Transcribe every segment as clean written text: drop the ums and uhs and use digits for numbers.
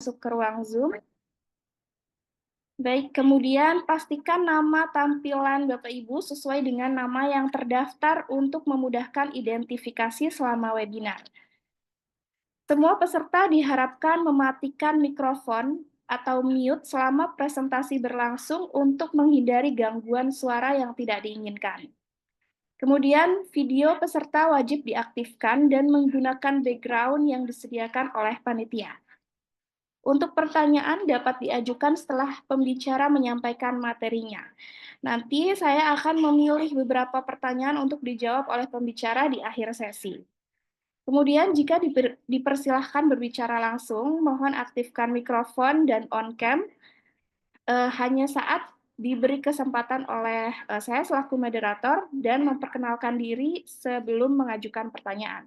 masuk ke ruang Zoom. Baik, kemudian pastikan nama tampilan Bapak Ibu sesuai dengan nama yang terdaftar untuk memudahkan identifikasi selama webinar. Semua peserta diharapkan mematikan mikrofon atau mute selama presentasi berlangsung untuk menghindari gangguan suara yang tidak diinginkan. Kemudian, video peserta wajib diaktifkan dan menggunakan background yang disediakan oleh panitia. Untuk pertanyaan dapat diajukan setelah pembicara menyampaikan materinya. Nanti saya akan memilih beberapa pertanyaan untuk dijawab oleh pembicara di akhir sesi. Kemudian jika dipersilahkan berbicara langsung, mohon aktifkan mikrofon dan on-cam hanya saat diberi kesempatan oleh saya selaku moderator dan memperkenalkan diri sebelum mengajukan pertanyaan.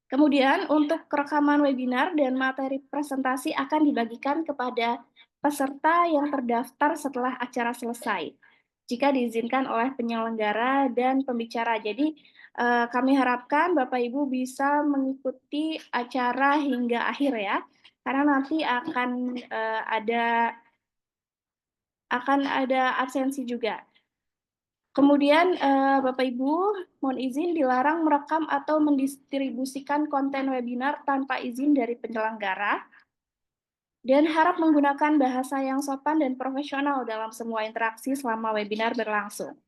Kemudian untuk rekaman webinar dan materi presentasi akan dibagikan kepada peserta yang terdaftar setelah acara selesai, jika diizinkan oleh penyelenggara dan pembicara. Jadi kami harapkan Bapak Ibu bisa mengikuti acara hingga akhir ya, karena nanti akan ada absensi juga. Kemudian Bapak Ibu mohon izin dilarang merekam atau mendistribusikan konten webinar tanpa izin dari penyelenggara dan harap menggunakan bahasa yang sopan dan profesional dalam semua interaksi selama webinar berlangsung.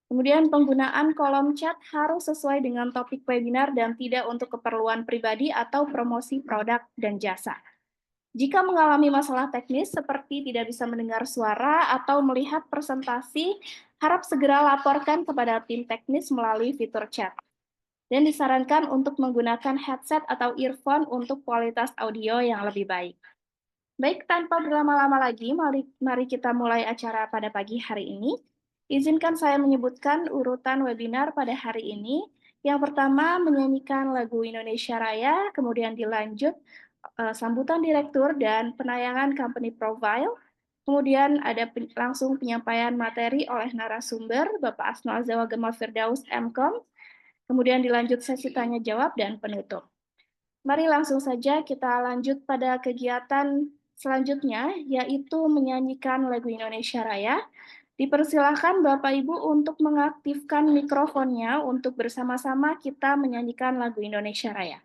Kemudian penggunaan kolom chat harus sesuai dengan topik webinar dan tidak untuk keperluan pribadi atau promosi produk dan jasa. Jika mengalami masalah teknis seperti tidak bisa mendengar suara atau melihat presentasi, harap segera laporkan kepada tim teknis melalui fitur chat. Dan disarankan untuk menggunakan headset atau earphone untuk kualitas audio yang lebih baik. Baik, tanpa berlama-lama lagi, mari kita mulai acara pada pagi hari ini. Izinkan saya menyebutkan urutan webinar pada hari ini. Yang pertama, menyanyikan lagu Indonesia Raya, kemudian dilanjut sambutan direktur dan penayangan company profile. Kemudian ada langsung penyampaian materi oleh narasumber, Bapak Asno Azawagama Firdaus MKOM. Kemudian dilanjut sesi tanya jawab dan penutup. Mari langsung saja kita lanjut pada kegiatan selanjutnya, yaitu menyanyikan lagu Indonesia Raya. Dipersilahkan Bapak Ibu untuk mengaktifkan mikrofonnya untuk bersama-sama kita menyanyikan lagu Indonesia Raya.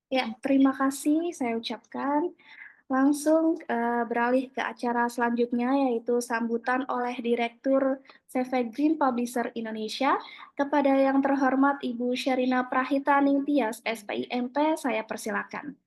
Ya, terima kasih saya ucapkan. Langsung beralih ke acara selanjutnya, yaitu sambutan oleh Direktur CV Green Publisher Indonesia. Kepada yang terhormat Ibu Sherina Prahita Ningtyas, SPIMP, saya persilakan.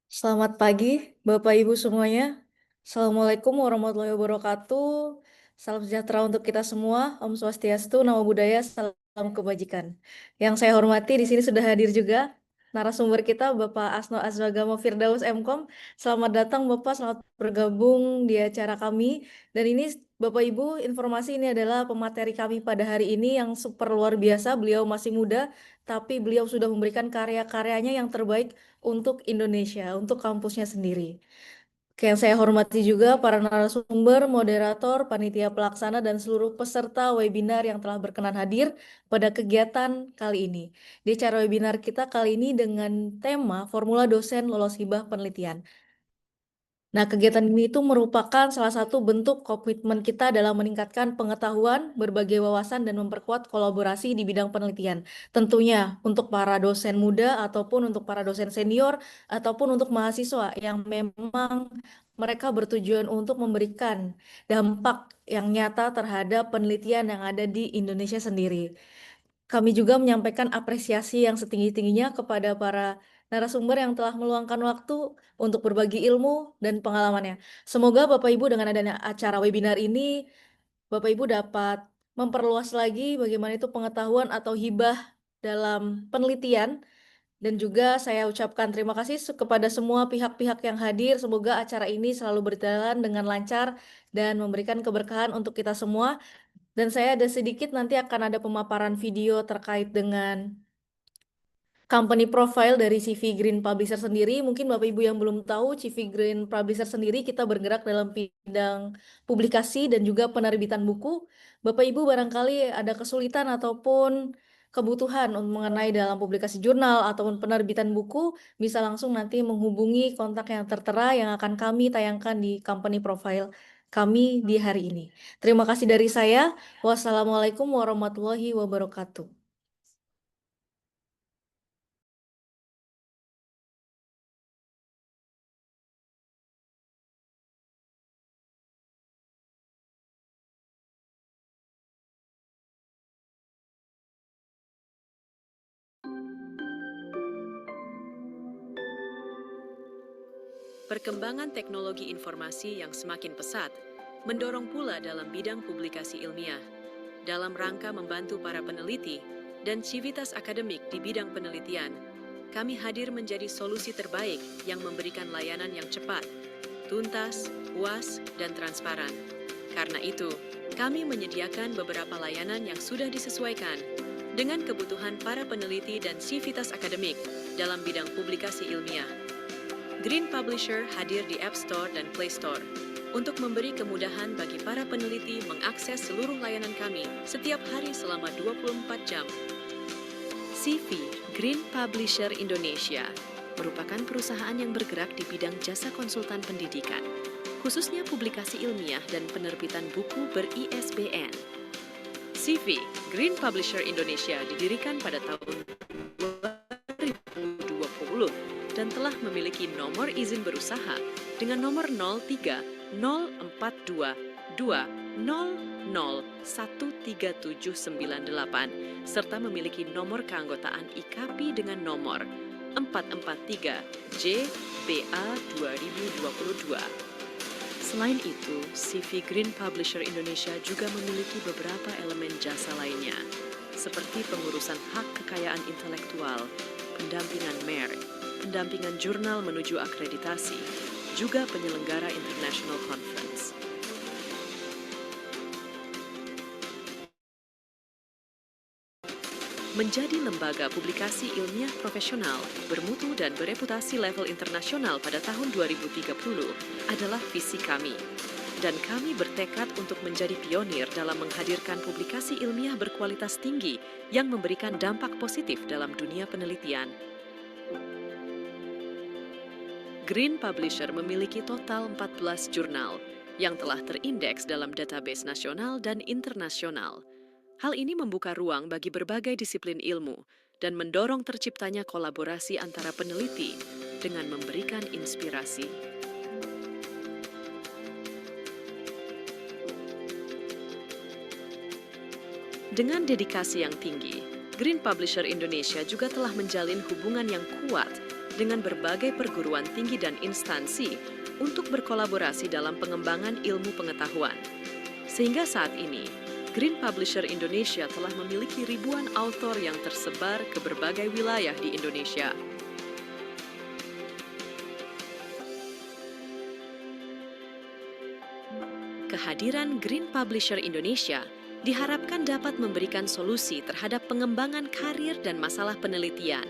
Selamat pagi, Bapak Ibu semuanya. Assalamualaikum warahmatullahi wabarakatuh. Salam sejahtera untuk kita semua. Om Swastiastu, Namo Buddhaya, salam kebajikan. Yang saya hormati di sini sudah hadir juga narasumber kita Bapak Asno Azwagamo Firdaus Mkom. Selamat datang Bapak, selamat bergabung di acara kami. Dan ini Bapak Ibu, informasi ini adalah pemateri kami pada hari ini yang super luar biasa. Beliau masih muda, tapi beliau sudah memberikan karya-karyanya yang terbaik untuk Indonesia, untuk kampusnya sendiri. Yang saya hormati juga para narasumber, moderator, panitia pelaksana, dan seluruh peserta webinar yang telah berkenan hadir pada kegiatan kali ini. Di acara webinar kita kali ini dengan tema Formula Dosen Lolos Hibah Penelitian. Nah, kegiatan ini itu merupakan salah satu bentuk komitmen kita dalam meningkatkan pengetahuan, berbagi wawasan, dan memperkuat kolaborasi di bidang penelitian. Tentunya untuk para dosen muda ataupun untuk para dosen senior ataupun untuk mahasiswa yang memang mereka bertujuan untuk memberikan dampak yang nyata terhadap penelitian yang ada di Indonesia sendiri. Kami juga menyampaikan apresiasi yang setinggi-tingginya kepada para narasumber yang telah meluangkan waktu untuk berbagi ilmu dan pengalamannya. Semoga Bapak Ibu dengan adanya acara webinar ini, Bapak Ibu dapat memperluas lagi bagaimana itu pengetahuan atau hibah dalam penelitian. Dan juga saya ucapkan terima kasih kepada semua pihak-pihak yang hadir. Semoga acara ini selalu berjalan dengan lancar dan memberikan keberkahan untuk kita semua. Dan saya ada sedikit nanti akan ada pemaparan video terkait dengan company profile dari CV Green Publisher sendiri. Mungkin Bapak Ibu yang belum tahu, CV Green Publisher sendiri kita bergerak dalam bidang publikasi dan juga penerbitan buku. Bapak Ibu barangkali ada kesulitan ataupun kebutuhan mengenai dalam publikasi jurnal ataupun penerbitan buku, bisa langsung nanti menghubungi kontak yang tertera yang akan kami tayangkan di company profile kami di hari ini. Terima kasih dari saya. Wassalamualaikum warahmatullahi wabarakatuh. Perkembangan teknologi informasi yang semakin pesat mendorong pula dalam bidang publikasi ilmiah. Dalam rangka membantu para peneliti dan civitas akademik di bidang penelitian, kami hadir menjadi solusi terbaik yang memberikan layanan yang cepat, tuntas, puas, dan transparan. Karena itu, kami menyediakan beberapa layanan yang sudah disesuaikan dengan kebutuhan para peneliti dan civitas akademik dalam bidang publikasi ilmiah. Green Publisher hadir di App Store dan Play Store untuk memberi kemudahan bagi para peneliti mengakses seluruh layanan kami setiap hari selama 24 jam. CV Green Publisher Indonesia merupakan perusahaan yang bergerak di bidang jasa konsultan pendidikan, khususnya publikasi ilmiah dan penerbitan buku ber-ISBN. CV Green Publisher Indonesia didirikan pada tahun 2020 dan telah memiliki nomor izin berusaha dengan nomor 03-0422-00-13798 serta memiliki nomor keanggotaan IKAPI dengan nomor 443-JBA 2022. Selain itu, CV Green Publisher Indonesia juga memiliki beberapa elemen jasa lainnya, seperti pengurusan hak kekayaan intelektual, pendampingan merek, pendampingan jurnal menuju akreditasi, juga penyelenggara International Conference. Menjadi lembaga publikasi ilmiah profesional, bermutu dan bereputasi level internasional pada tahun 2030 adalah visi kami. Dan kami bertekad untuk menjadi pionir dalam menghadirkan publikasi ilmiah berkualitas tinggi yang memberikan dampak positif dalam dunia penelitian. Green Publisher memiliki total 14 jurnal yang telah terindeks dalam database nasional dan internasional. Hal ini membuka ruang bagi berbagai disiplin ilmu dan mendorong terciptanya kolaborasi antara peneliti dengan memberikan inspirasi. Dengan dedikasi yang tinggi, Green Publisher Indonesia juga telah menjalin hubungan yang kuat dengan berbagai perguruan tinggi dan instansi untuk berkolaborasi dalam pengembangan ilmu pengetahuan. Sehingga saat ini, Green Publisher Indonesia telah memiliki ribuan author yang tersebar ke berbagai wilayah di Indonesia. Kehadiran Green Publisher Indonesia diharapkan dapat memberikan solusi terhadap pengembangan karir dan masalah penelitian,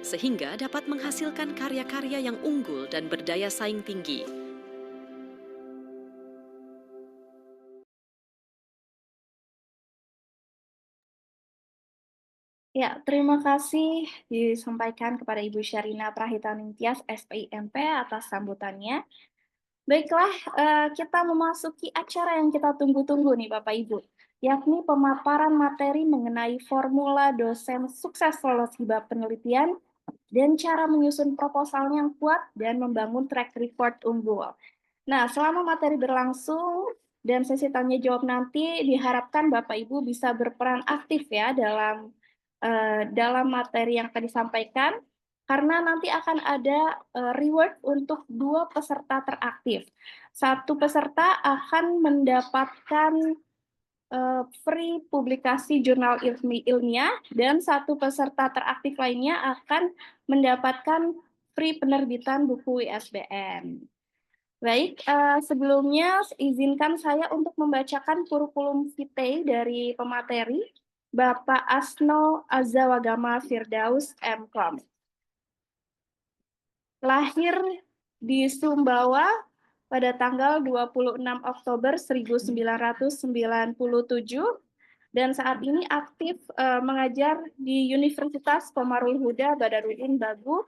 sehingga dapat menghasilkan karya-karya yang unggul dan berdaya saing tinggi. Ya, terima kasih disampaikan kepada Ibu Syarina Prahitaningsih, SPIMP, atas sambutannya. Baiklah, kita memasuki acara yang kita tunggu-tunggu nih Bapak Ibu, yakni pemaparan materi mengenai formula dosen sukses lolos hibah penelitian dan cara menyusun proposal yang kuat dan membangun track record unggul. Nah, selama materi berlangsung dan sesi tanya jawab nanti diharapkan Bapak Ibu bisa berperan aktif ya dalam materi yang akan disampaikan, karena nanti akan ada reward untuk 2 peserta teraktif. 1 peserta akan mendapatkan free publikasi jurnal ilmiah, dan 1 peserta teraktif lainnya akan mendapatkan free penerbitan buku ISBN. Baik, sebelumnya izinkan saya untuk membacakan kurikulum vitae dari pemateri, Bapak Asno Azawagama Firdaus MKom. Lahir di Sumbawa pada tanggal 26 Oktober 1997 dan saat ini aktif mengajar di Universitas Qomarul Huda Badarudin Bagu,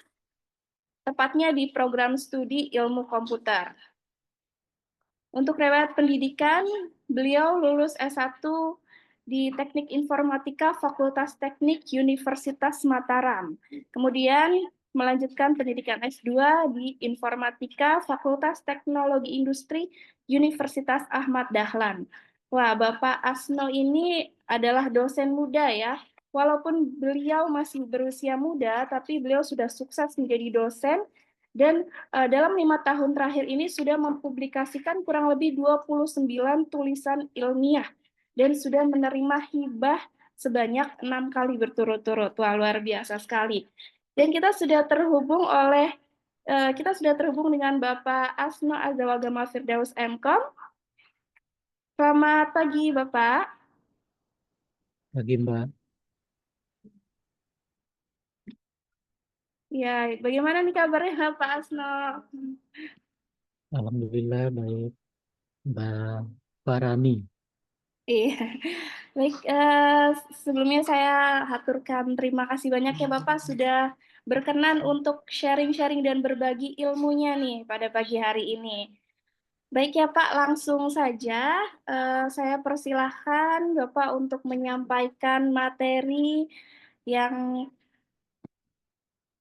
tepatnya di program studi ilmu komputer. Untuk riwayat pendidikan, beliau lulus S1 di Teknik Informatika Fakultas Teknik Universitas Mataram. Kemudian melanjutkan pendidikan S2 di Informatika Fakultas Teknologi Industri Universitas Ahmad Dahlan. Wah, Bapak Asno ini adalah dosen muda ya. Walaupun beliau masih berusia muda, tapi beliau sudah sukses menjadi dosen dan dalam 5 tahun terakhir ini sudah mempublikasikan kurang lebih 29 tulisan ilmiah dan sudah menerima hibah sebanyak 6 kali berturut-turut. Wah, luar biasa sekali. Dan kita sudah terhubung dengan Bapak Asno Azawagama Firdaus MKom. Selamat pagi, Bapak. Pagi, Mbak. Ya, bagaimana nih kabarnya Pak Asno? Alhamdulillah baik, Mbak Farani. Iya, baik. Sebelumnya saya haturkan terima kasih banyak ya Bapak sudah berkenan untuk sharing-sharing dan berbagi ilmunya nih pada pagi hari ini. Baik ya Pak, langsung saja saya persilahkan Bapak untuk menyampaikan materi yang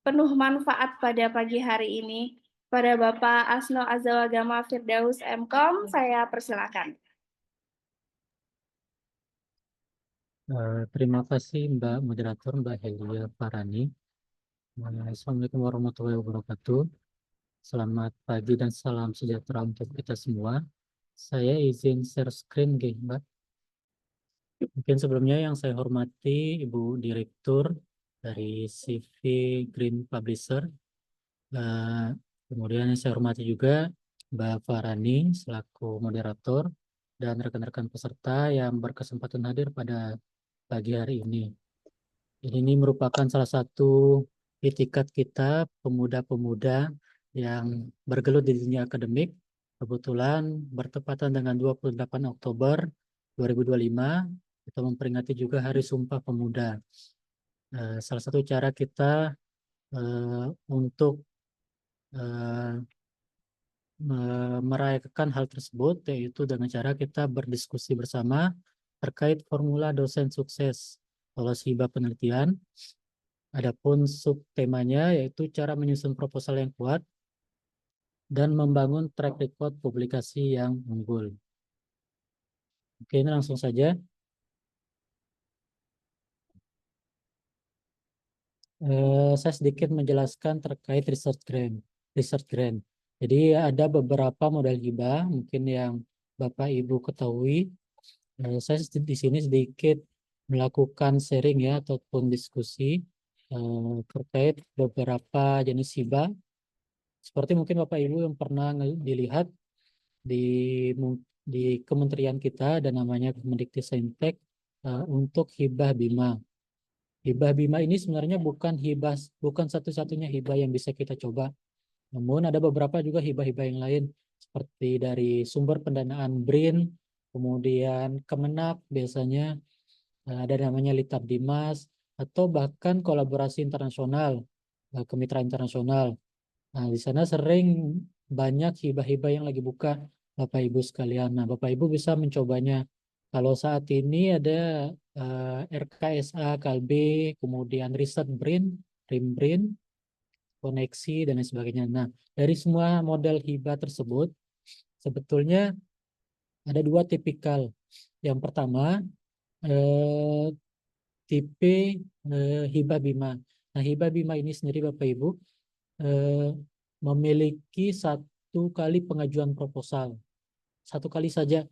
penuh manfaat pada pagi hari ini. Pada Bapak Asno Azawagama Firdaus MKom, saya persilahkan. Terima kasih Mbak Moderator, Mbak Helia Farani. Assalamualaikum warahmatullahi wabarakatuh. Selamat pagi dan salam sejahtera untuk kita semua. Saya izin share screen, Mbak. Mungkin sebelumnya yang saya hormati Ibu Direktur dari CV Green Publisher. Kemudian yang saya hormati juga Mbak Farani selaku moderator dan rekan-rekan peserta yang berkesempatan hadir pada pagi hari ini. Ini merupakan salah satu itikat kita pemuda-pemuda yang bergelut di dunia akademik. Kebetulan bertepatan dengan 28 Oktober 2025, kita memperingati juga Hari Sumpah Pemuda. Salah satu cara kita untuk merayakan hal tersebut yaitu dengan cara kita berdiskusi bersama terkait formula dosen sukses lolos hibah penelitian. Adapun subtemanya yaitu cara menyusun proposal yang kuat dan membangun track record publikasi yang unggul. Oke, ini langsung saja. Saya sedikit menjelaskan terkait research grant. Jadi ada beberapa model hibah mungkin yang Bapak Ibu ketahui. Saya di sini sedikit melakukan sharing ya ataupun diskusi terkait beberapa jenis hibah. Seperti mungkin Bapak Ibu yang pernah dilihat di kementerian kita ada namanya Kemendikbudristek untuk hibah Bima. Hibah Bima ini sebenarnya bukan satu-satunya hibah yang bisa kita coba. Namun ada beberapa juga hibah-hibah yang lain seperti dari sumber pendanaan BRIN, kemudian Kemenak biasanya ada namanya Litab Dimas atau bahkan kolaborasi internasional, kemitraan internasional. Nah, di sana sering banyak hibah-hibah yang lagi buka Bapak Ibu sekalian. Nah, Bapak Ibu bisa mencobanya. Kalau saat ini ada RKSA, Kalbe, kemudian Riset BRIN, RIMBRIN, koneksi, dan lain sebagainya. Nah, dari semua model hibah tersebut, sebetulnya ada dua tipikal. Yang pertama, eh, tipe hibah Bima. Nah, hibah Bima ini sendiri Bapak Ibu eh, memiliki satu kali pengajuan proposal. Satu kali saja.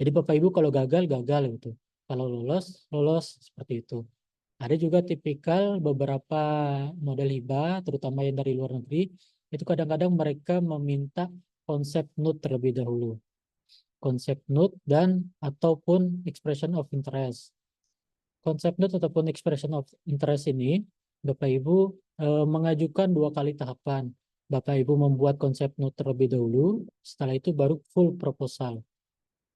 Jadi Bapak Ibu kalau gagal, gagal gitu. Kalau lolos, lolos seperti itu. Ada juga tipikal beberapa model hibah, terutama yang dari luar negeri, itu kadang-kadang mereka meminta konsep NUT terlebih dahulu. Konsep NUT dan ataupun expression of interest. Konsep NUT ataupun expression of interest ini, Bapak Ibu mengajukan dua kali tahapan. Bapak Ibu membuat konsep NUT terlebih dahulu, setelah itu baru full proposal.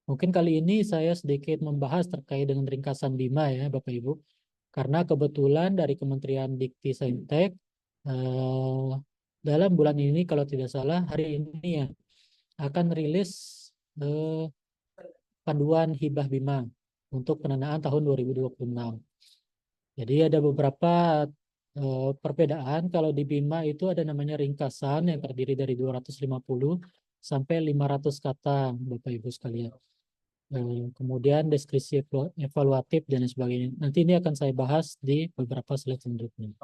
Mungkin kali ini saya sedikit membahas terkait dengan ringkasan Bima ya Bapak Ibu. Karena kebetulan dari Kementerian Dikti Saintek dalam bulan ini kalau tidak salah hari ini ya akan rilis panduan hibah Bima untuk pendanaan tahun 2026. Jadi ada beberapa perbedaan. Kalau di Bima itu ada namanya ringkasan yang terdiri dari 250 sampai 500 kata Bapak Ibu sekalian. Kemudian deskripsi evaluatif dan lain sebagainya. Nanti ini akan saya bahas di beberapa slide selanjutnya.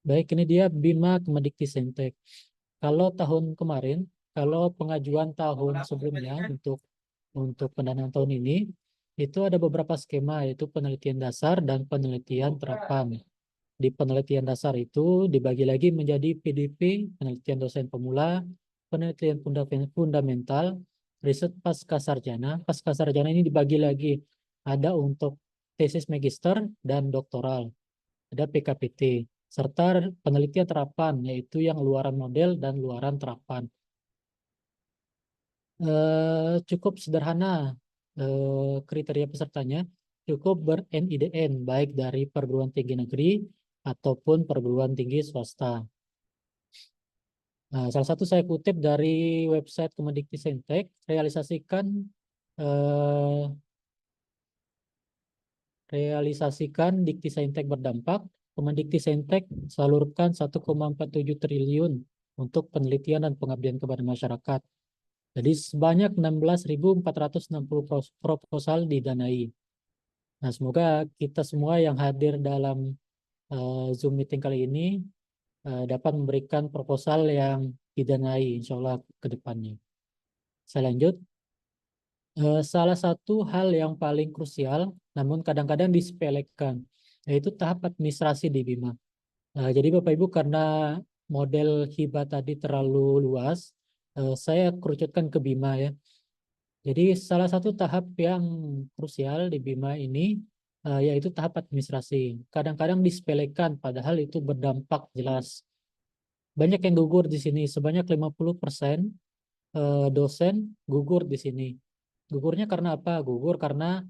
Baik, ini dia Bima Kemendikbudristek. Kalau tahun kemarin, kalau pengajuan tahun sebelumnya untuk pendanaan tahun ini, itu ada beberapa skema, yaitu penelitian dasar dan penelitian terapan. Di penelitian dasar itu dibagi lagi menjadi PDP, penelitian dosen pemula, penelitian fundamental, riset pasca sarjana. Pasca sarjana ini dibagi lagi, ada untuk tesis magister dan doktoral, ada PKPT, serta penelitian terapan, yaitu yang luaran model dan luaran terapan. Cukup sederhana kriteria pesertanya, cukup ber-NIDN, baik dari perguruan tinggi negeri ataupun perguruan tinggi swasta. Nah, salah satu saya kutip dari website Kemendikbudristek, realisasikan Dikti Saintek berdampak, Kemendikbudristek salurkan 1,47 triliun untuk penelitian dan pengabdian kepada masyarakat. Jadi sebanyak 16.460 proposal didanai. Nah, semoga kita semua yang hadir dalam Zoom meeting kali ini dapat memberikan proposal yang didanai insya Allah ke depannya. Saya lanjut. Salah satu hal yang paling krusial, namun kadang-kadang disepelekan, yaitu tahap administrasi di Bima. Jadi Bapak Ibu, karena model hibah tadi terlalu luas, saya kerucutkan ke Bima ya. Jadi salah satu tahap yang krusial di Bima ini yaitu tahap administrasi. Kadang-kadang disepelekan padahal itu berdampak jelas. Banyak yang gugur di sini, sebanyak 50% dosen gugur di sini. Gugurnya karena apa? Gugur karena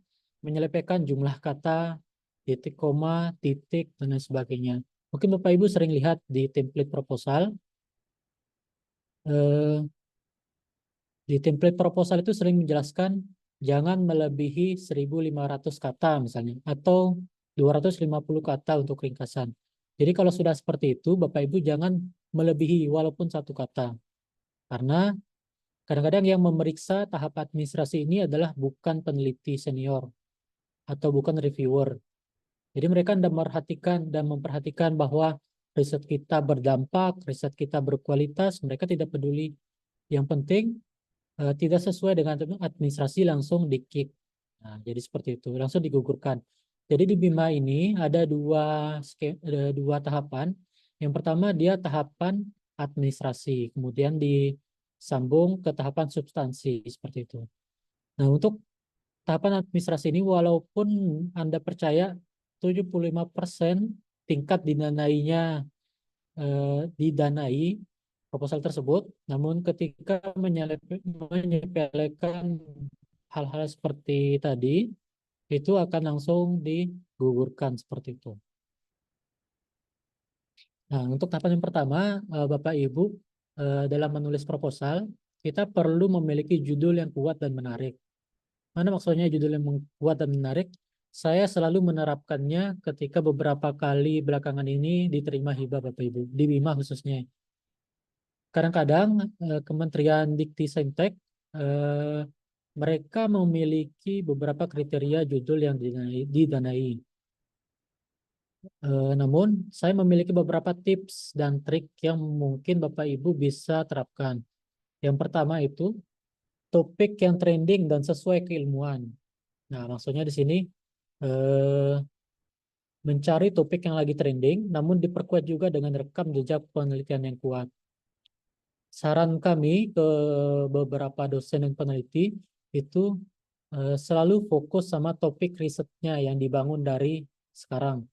menyelipkan jumlah kata, titik koma, titik, dan lain sebagainya. Mungkin Bapak Ibu sering lihat di template proposal. Di template proposal itu sering menjelaskan jangan melebihi 1.500 kata misalnya, atau 250 kata untuk ringkasan. Jadi kalau sudah seperti itu, Bapak Ibu jangan melebihi walaupun satu kata. Karena kadang-kadang yang memeriksa tahap administrasi ini adalah bukan peneliti senior atau bukan reviewer. Jadi mereka memperhatikan bahwa riset kita berdampak, riset kita berkualitas, mereka tidak peduli. Yang penting tidak sesuai dengan administrasi langsung di-kick. Nah, jadi seperti itu, langsung digugurkan. Jadi di BIMA ini ada dua tahapan. Yang pertama dia tahapan administrasi, kemudian disambung ke tahapan substansi seperti itu. Nah, untuk tahapan administrasi ini walaupun Anda percaya 75% tingkat didanai proposal tersebut, namun ketika menyepelekan hal-hal seperti tadi, itu akan langsung digugurkan seperti itu. Nah, untuk tahapan yang pertama, Bapak Ibu, dalam menulis proposal, kita perlu memiliki judul yang kuat dan menarik. Mana maksudnya judul yang kuat dan menarik? Saya selalu menerapkannya ketika beberapa kali belakangan ini diterima hibah Bapak Ibu, di BIMA khususnya. Kadang-kadang Kementerian Dikti-Saintek mereka memiliki beberapa kriteria judul yang didanai. Namun saya memiliki beberapa tips dan trik yang mungkin Bapak Ibu bisa terapkan. Yang pertama itu topik yang trending dan sesuai keilmuan. Nah, maksudnya di sini mencari topik yang lagi trending, namun diperkuat juga dengan rekam jejak penelitian yang kuat. Saran kami ke beberapa dosen dan peneliti itu selalu fokus sama topik risetnya yang dibangun dari sekarang.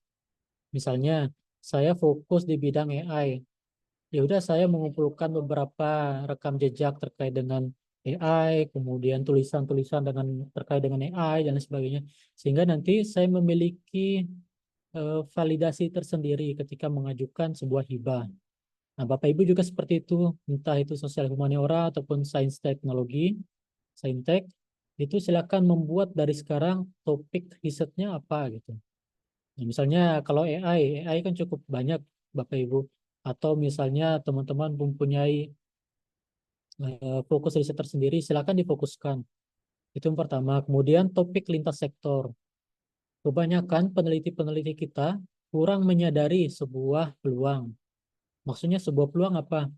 Misalnya, saya fokus di bidang AI. Ya udah saya mengumpulkan beberapa rekam jejak terkait dengan AI, kemudian tulisan-tulisan terkait dengan AI dan lain sebagainya. Sehingga nanti saya memiliki validasi tersendiri ketika mengajukan sebuah hibah. Nah, Bapak Ibu juga seperti itu, entah itu sosial humaniora ataupun sains teknologi, saintek, itu silakan membuat dari sekarang topik risetnya apa gitu. Nah, misalnya kalau AI kan cukup banyak Bapak Ibu, atau misalnya teman-teman mempunyai fokus riset tersendiri, silakan difokuskan. Itu yang pertama. Kemudian topik lintas sektor. Kebanyakan peneliti-peneliti kita kurang menyadari sebuah peluang. Maksudnya sebuah peluang apa?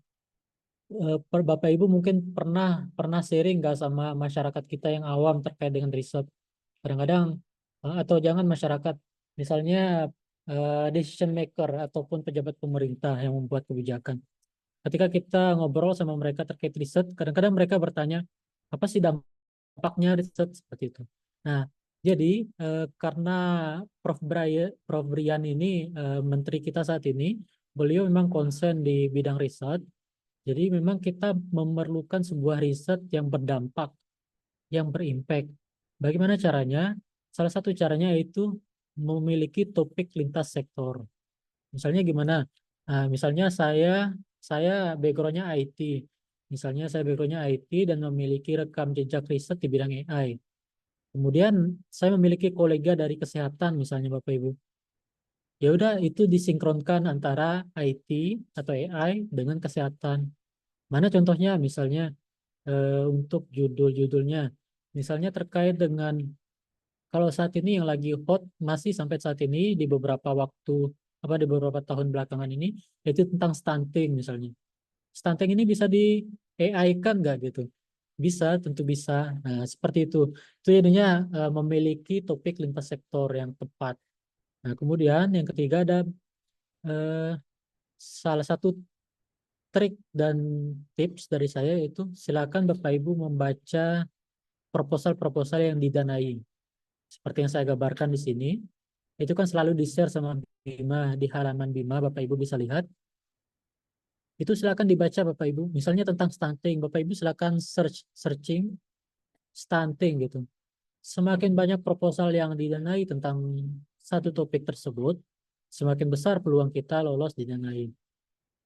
Bapak Ibu mungkin pernah sharing nggak sama masyarakat kita yang awam terkait dengan riset. Kadang-kadang atau jangan masyarakat, misalnya decision maker ataupun pejabat pemerintah yang membuat kebijakan. Ketika kita ngobrol sama mereka terkait riset, kadang-kadang mereka bertanya, apa sih dampaknya riset seperti itu. Nah, jadi karena Prof. Brian ini menteri kita saat ini, beliau memang konsen di bidang riset. Jadi memang kita memerlukan sebuah riset yang berdampak, yang berimpact. Bagaimana caranya? Salah satu caranya yaitu memiliki topik lintas sektor. Misalnya gimana? Nah, misalnya saya backgroundnya IT. Misalnya saya backgroundnya IT dan memiliki rekam jejak riset di bidang AI. Kemudian saya memiliki kolega dari kesehatan, misalnya Bapak Ibu. Ya udah itu disinkronkan antara IT atau AI dengan kesehatan. Mana contohnya? Misalnya untuk judul-judulnya. Misalnya terkait dengan kalau saat ini yang lagi hot masih sampai saat ini di beberapa di beberapa tahun belakangan ini yaitu tentang stunting misalnya. Stunting ini bisa di AI kan nggak gitu? Bisa, tentu bisa. Nah, seperti itu. Itu jadinya memiliki topik lintas sektor yang tepat. Nah, kemudian yang ketiga ada eh, salah satu trik dan tips dari saya itu silakan Bapak Ibu membaca proposal-proposal yang didanai. Seperti yang saya gambarkan di sini, itu kan selalu di-share sama BIMA, di halaman BIMA, Bapak Ibu bisa lihat. Itu silakan dibaca Bapak Ibu. Misalnya tentang stunting, Bapak Ibu silakan searching stunting gitu. Semakin banyak proposal yang didanai tentang satu topik tersebut, semakin besar peluang kita lolos didanai.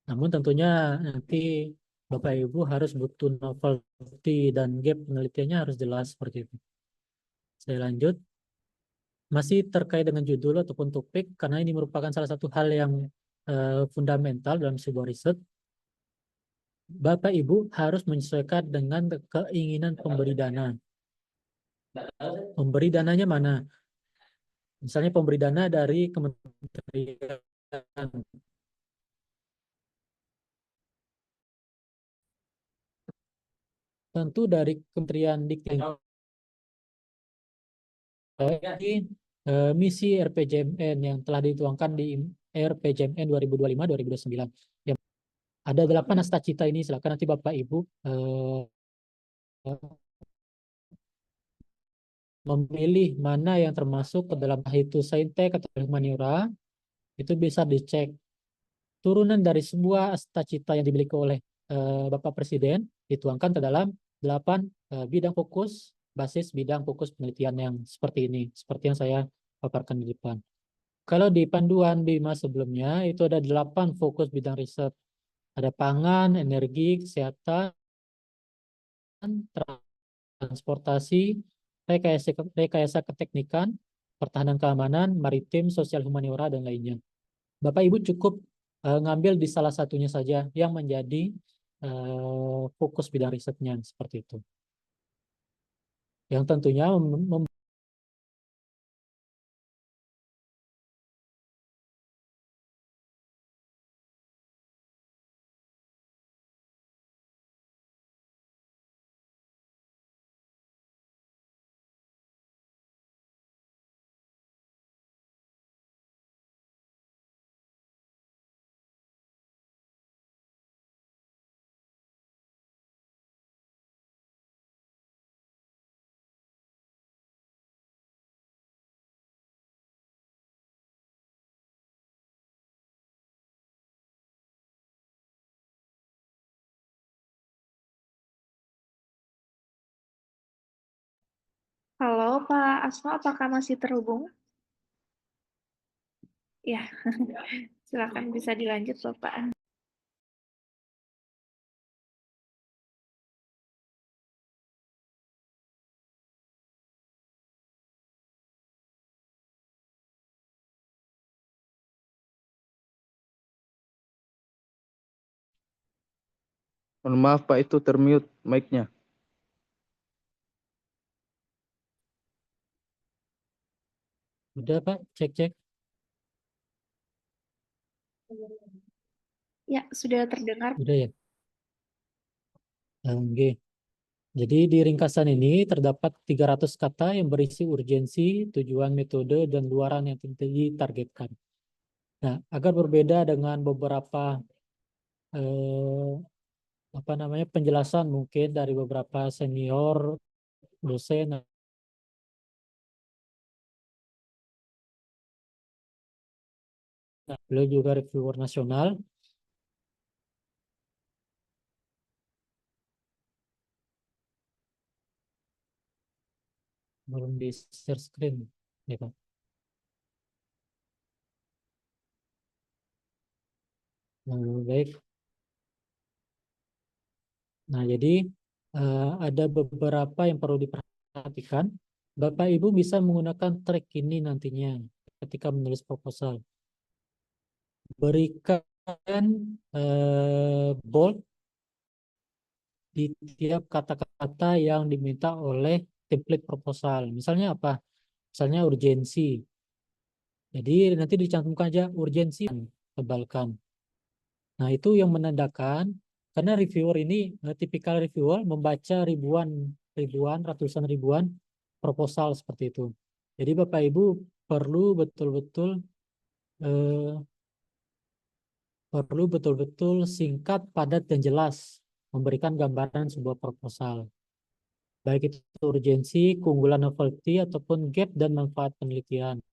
Namun tentunya nanti Bapak Ibu harus butuh novelty dan gap penelitiannya harus jelas seperti itu. Saya lanjut. Masih terkait dengan judul ataupun topik, karena ini merupakan salah satu hal yang fundamental dalam sebuah riset. Bapak Ibu harus menyesuaikan dengan keinginan pemberi dana. Pemberi dananya mana? Misalnya pemberi dana dari kementerian, tentu dari Kementerian Dikti misi RPJMN yang telah dituangkan di RPJMN 2025-2029. Yang ada 8 nastacita ini, silakan nanti Bapak Ibu memilih mana yang termasuk ke dalam itu saintek atau humaniora, itu bisa dicek. Turunan dari sebuah cita-cita yang dimiliki oleh Bapak Presiden dituangkan ke dalam 8 bidang fokus, basis bidang fokus penelitian yang seperti ini, seperti yang saya paparkan di depan. Kalau di panduan BIMA sebelumnya itu ada 8 fokus bidang riset. Ada pangan, energi, kesehatan, transportasi, rekayasa keteknikan, pertahanan keamanan, maritim, sosial humaniora, dan lainnya. Bapak Ibu cukup ngambil di salah satunya saja yang menjadi fokus bidang risetnya, seperti itu. Yang tentunya Halo Pak Asfa, apakah masih terhubung? Ya, silakan bisa dilanjut Bapak. Mohon maaf Pak, itu termute mic-nya. udah Pak, cek-cek. Ya, sudah terdengar. Udah ya. Oke. Jadi di ringkasan ini terdapat 300 kata yang berisi urgensi, tujuan, metode, dan luaran yang ditargetkan. Nah, agar berbeda dengan beberapa penjelasan mungkin dari beberapa senior dosen, beliau juga reviewer nasional. Belum di share screen, ya Pak. Baik. Nah, jadi ada beberapa yang perlu diperhatikan. Bapak Ibu bisa menggunakan track ini nantinya ketika menulis proposal. Berikan bold di tiap kata-kata yang diminta oleh template proposal. Misalnya apa? Misalnya urgensi. Jadi nanti dicantumkan aja urgensi, tebalkan. Nah, itu yang menandakan karena reviewer ini tipikal reviewer membaca ratusan ribuan proposal seperti itu. Jadi Bapak Ibu perlu betul-betul singkat, padat, dan jelas memberikan gambaran sebuah proposal. Baik itu urgensi, keunggulan novelty, ataupun gap dan manfaat penelitian.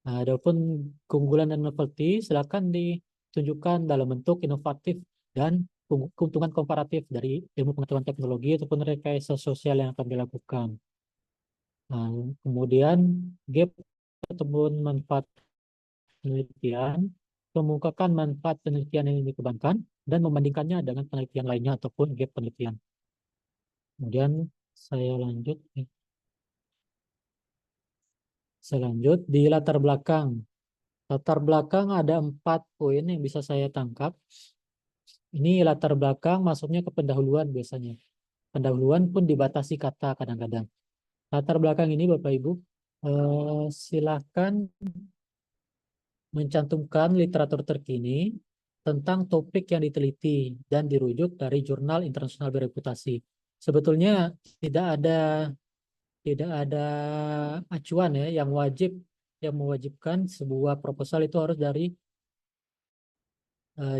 Nah, adapun keunggulan dan novelty silakan ditunjukkan dalam bentuk inovatif dan keuntungan komparatif dari ilmu pengetahuan teknologi ataupun rekayasa sosial yang akan dilakukan. Nah, kemudian gap ataupun manfaat penelitian, mengemukakan manfaat penelitian yang dikembangkan dan membandingkannya dengan penelitian lainnya ataupun gap penelitian. Kemudian saya lanjut. Di latar belakang. Latar belakang ada 4 poin yang bisa saya tangkap. Ini latar belakang masuknya ke pendahuluan biasanya. Pendahuluan pun dibatasi kata kadang-kadang. Latar belakang ini Bapak Ibu, silakan mencantumkan literatur terkini, tentang topik yang diteliti dan dirujuk dari jurnal internasional bereputasi. Sebetulnya tidak ada acuan ya yang mewajibkan sebuah proposal itu harus dari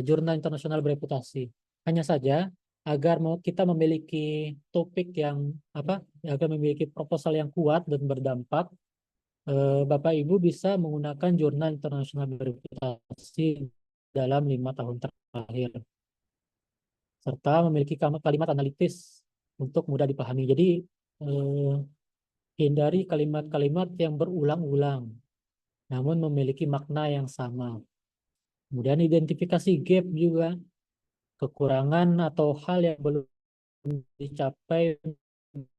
jurnal internasional bereputasi. Hanya saja agar kita memiliki topik yang agar memiliki proposal yang kuat dan berdampak, Bapak Ibu bisa menggunakan jurnal internasional bereputasi dalam 5 tahun terakhir, serta memiliki kalimat analitis untuk mudah dipahami. Jadi hindari kalimat-kalimat yang berulang-ulang, namun memiliki makna yang sama. Kemudian identifikasi gap juga, kekurangan atau hal yang belum dicapai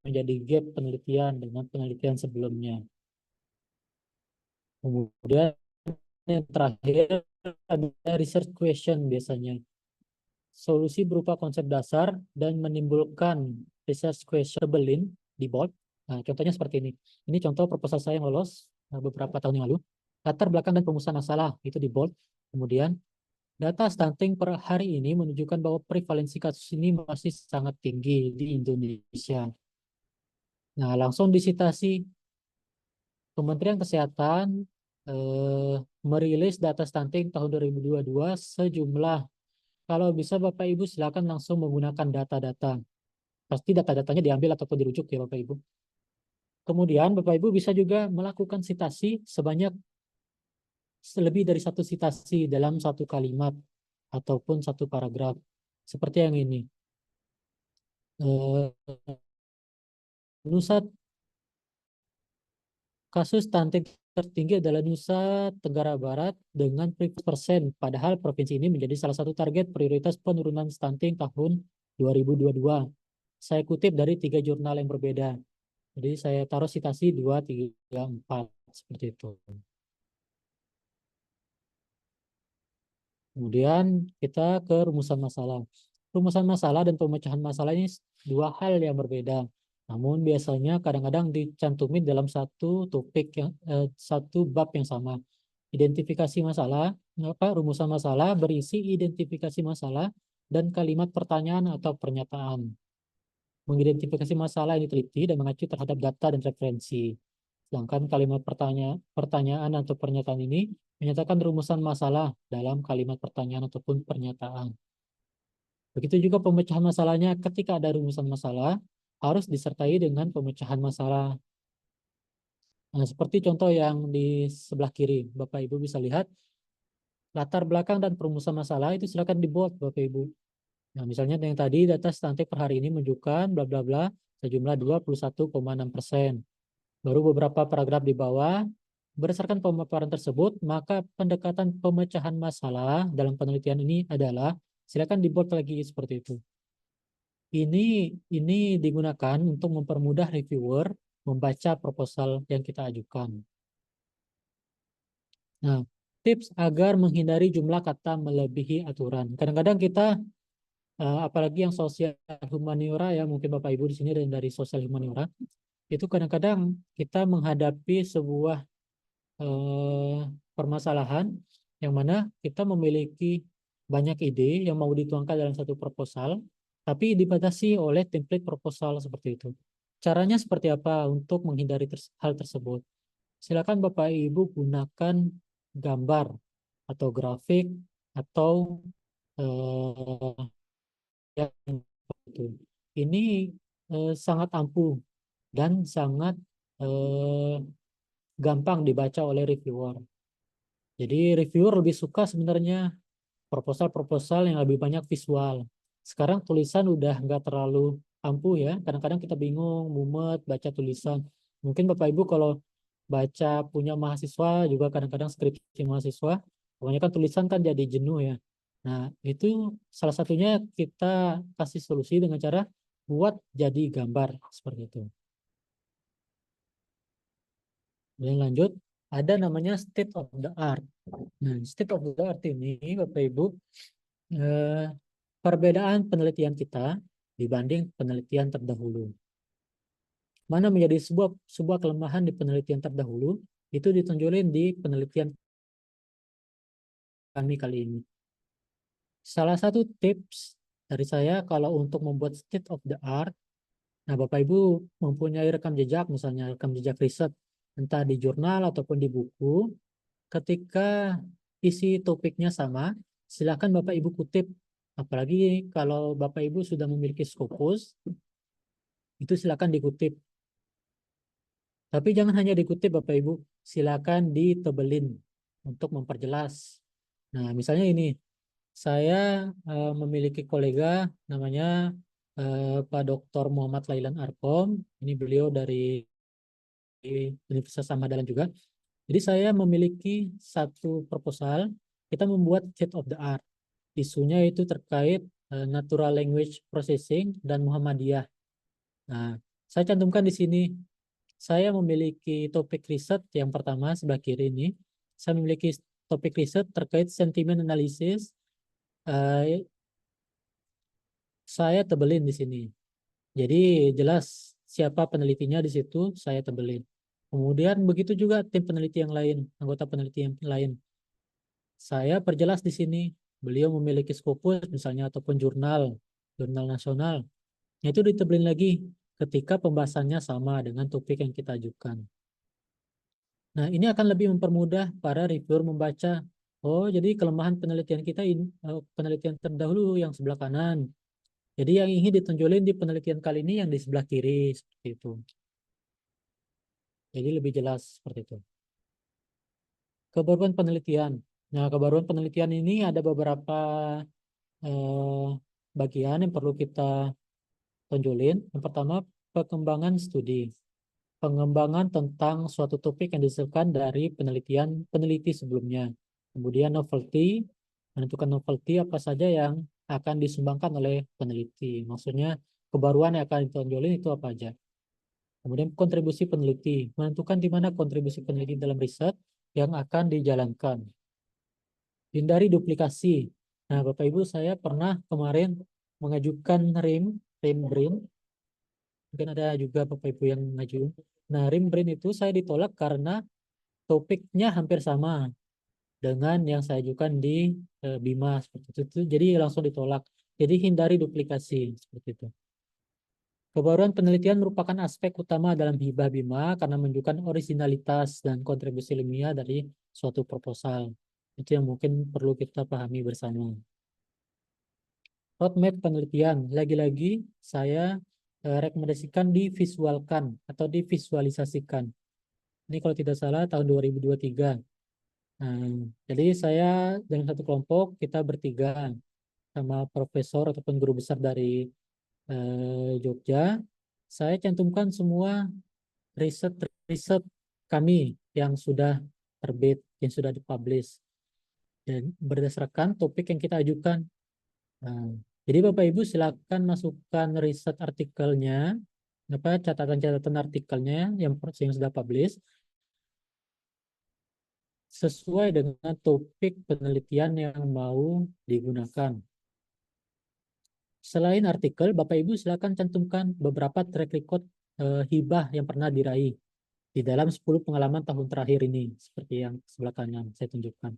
menjadi gap penelitian dengan penelitian sebelumnya. Kemudian yang terakhir ada research question biasanya. Solusi berupa konsep dasar dan menimbulkan research question di bold. Nah, contohnya seperti ini. Ini contoh proposal saya yang lolos beberapa tahun yang lalu. Latar belakang dan perumusan masalah itu di bold. Kemudian data stunting per hari ini menunjukkan bahwa prevalensi kasus ini masih sangat tinggi di Indonesia. Nah, langsung disitasi Kementerian Kesehatan merilis data stunting tahun 2022 sejumlah. Kalau bisa Bapak Ibu silakan langsung menggunakan data-data. Pasti data-datanya diambil ataupun dirujuk ya Bapak Ibu. Kemudian Bapak Ibu bisa juga melakukan citasi sebanyak lebih dari satu citasi dalam satu kalimat ataupun satu paragraf. Seperti yang ini. Kasus stunting tertinggi adalah Nusa Tenggara Barat dengan 10%, padahal provinsi ini menjadi salah satu target prioritas penurunan stunting tahun 2022. Saya kutip dari 3 jurnal yang berbeda. Jadi saya taruh citasi 2, 3, 4 seperti itu. Kemudian kita ke rumusan masalah. Rumusan masalah dan pemecahan masalah ini dua hal yang berbeda. Namun biasanya kadang-kadang dicantumin dalam satu topik satu bab yang sama. Identifikasi masalah, rumusan masalah berisi identifikasi masalah dan kalimat pertanyaan atau pernyataan. Mengidentifikasi masalah yang diteliti dan mengacu terhadap data dan referensi. Sedangkan kalimat pertanyaan atau pernyataan ini menyatakan rumusan masalah dalam kalimat pertanyaan ataupun pernyataan. Begitu juga pemecahan masalahnya, ketika ada rumusan masalah, harus disertai dengan pemecahan masalah. Nah, seperti contoh yang di sebelah kiri, Bapak Ibu bisa lihat, latar belakang dan perumusan masalah itu silakan di bold Bapak Ibu. Nah, misalnya yang tadi data stunting per hari ini menunjukkan bla bla bla sejumlah 21,6%. Baru beberapa paragraf di bawah, berdasarkan pemaparan tersebut, maka pendekatan pemecahan masalah dalam penelitian ini adalah, silakan di bold lagi seperti itu. Ini digunakan untuk mempermudah reviewer membaca proposal yang kita ajukan. Nah, tips agar menghindari jumlah kata melebihi aturan. Kadang-kadang kita, apalagi yang sosial humaniora ya, mungkin Bapak Ibu di sini dan dari sosial humaniora, itu kadang-kadang kita menghadapi sebuah permasalahan yang mana kita memiliki banyak ide yang mau dituangkan dalam satu proposal, tapi dibatasi oleh template proposal seperti itu. Caranya seperti apa untuk menghindari hal tersebut? Silakan Bapak Ibu gunakan gambar atau grafik atau yang itu. Ini sangat ampuh dan sangat gampang dibaca oleh reviewer. Jadi reviewer lebih suka sebenarnya proposal-proposal yang lebih banyak visual. Sekarang tulisan udah nggak terlalu ampuh ya. Kadang-kadang kita bingung, mumet, baca tulisan. Mungkin Bapak Ibu kalau baca punya mahasiswa, juga kadang-kadang skripsi mahasiswa, kebanyakan tulisan kan jadi jenuh ya. Nah, itu salah satunya kita kasih solusi dengan cara buat jadi gambar seperti itu. Dan lanjut, ada namanya state of the art. Nah, state of the art ini, Bapak Ibu, perbedaan penelitian kita dibanding penelitian terdahulu. Mana menjadi sebuah kelemahan di penelitian terdahulu, itu ditonjolin di penelitian kami kali ini. Salah satu tips dari saya kalau untuk membuat state of the art, nah Bapak Ibu mempunyai rekam jejak, misalnya rekam jejak riset, entah di jurnal ataupun di buku, ketika isi topiknya sama, silakan Bapak Ibu kutip. Apalagi kalau Bapak Ibu sudah memiliki Scopus, itu silakan dikutip. Tapi jangan hanya dikutip Bapak Ibu, silakan ditebelin untuk memperjelas. Nah, misalnya ini, saya memiliki kolega namanya Pak Dr. Muhammad Lailan Arkom. Ini beliau dari Universitas Ahmad Dahlan juga. Jadi saya memiliki satu proposal, kita membuat state of the art. Isunya itu terkait natural language processing dan Muhammadiyah. Nah, saya cantumkan di sini. Saya memiliki topik riset yang pertama sebelah kiri ini. Saya memiliki topik riset terkait sentimen analisis. Saya tebelin di sini. Jadi jelas siapa penelitinya di situ, saya tebelin. Kemudian begitu juga tim peneliti yang lain, anggota peneliti yang lain. Saya perjelas di sini. Beliau memiliki Scopus misalnya ataupun jurnal nasional. Itu ditebelin lagi ketika pembahasannya sama dengan topik yang kita ajukan. Nah, ini akan lebih mempermudah para reviewer membaca. Oh, jadi kelemahan penelitian kita ini, penelitian terdahulu yang sebelah kanan. Jadi yang ingin ditonjolin di penelitian kali ini yang di sebelah kiri, seperti itu. Jadi lebih jelas seperti itu. Kebaruan penelitian. Nah, kebaruan penelitian ini ada beberapa bagian yang perlu kita tonjolin. Yang pertama, perkembangan studi. Pengembangan tentang suatu topik yang dihasilkan dari peneliti sebelumnya. Kemudian novelty, menentukan novelty apa saja yang akan disumbangkan oleh peneliti. Maksudnya kebaruan yang akan ditonjolin itu apa aja. Kemudian kontribusi peneliti, menentukan di mana kontribusi peneliti dalam riset yang akan dijalankan. Hindari duplikasi. Nah, Bapak Ibu, saya pernah kemarin mengajukan RIM BRIN. Mungkin ada juga Bapak Ibu yang ngajuin. Nah, RIM BRIN itu saya ditolak karena topiknya hampir sama dengan yang saya ajukan di BIMA seperti itu. Jadi langsung ditolak. Jadi hindari duplikasi seperti itu. Kebaruan penelitian merupakan aspek utama dalam hibah BIMA karena menunjukkan originalitas dan kontribusi ilmiah dari suatu proposal. Itu yang mungkin perlu kita pahami bersama. Roadmap penelitian, lagi-lagi saya rekomendasikan divisualkan atau divisualisasikan. Ini kalau tidak salah tahun 2023. Nah, jadi saya dengan satu kelompok, kita bertiga sama profesor ataupun guru besar dari Jogja. Saya cantumkan semua riset kami yang sudah terbit, yang sudah dipublish. Dan berdasarkan topik yang kita ajukan. Nah, jadi Bapak Ibu silakan masukkan riset artikelnya, catatan-catatan artikelnya yang sudah publish sesuai dengan topik penelitian yang mau digunakan. Selain artikel, Bapak Ibu silakan cantumkan beberapa track record hibah yang pernah diraih di dalam 10 pengalaman tahun terakhir ini, seperti yang sebelah kanan saya tunjukkan.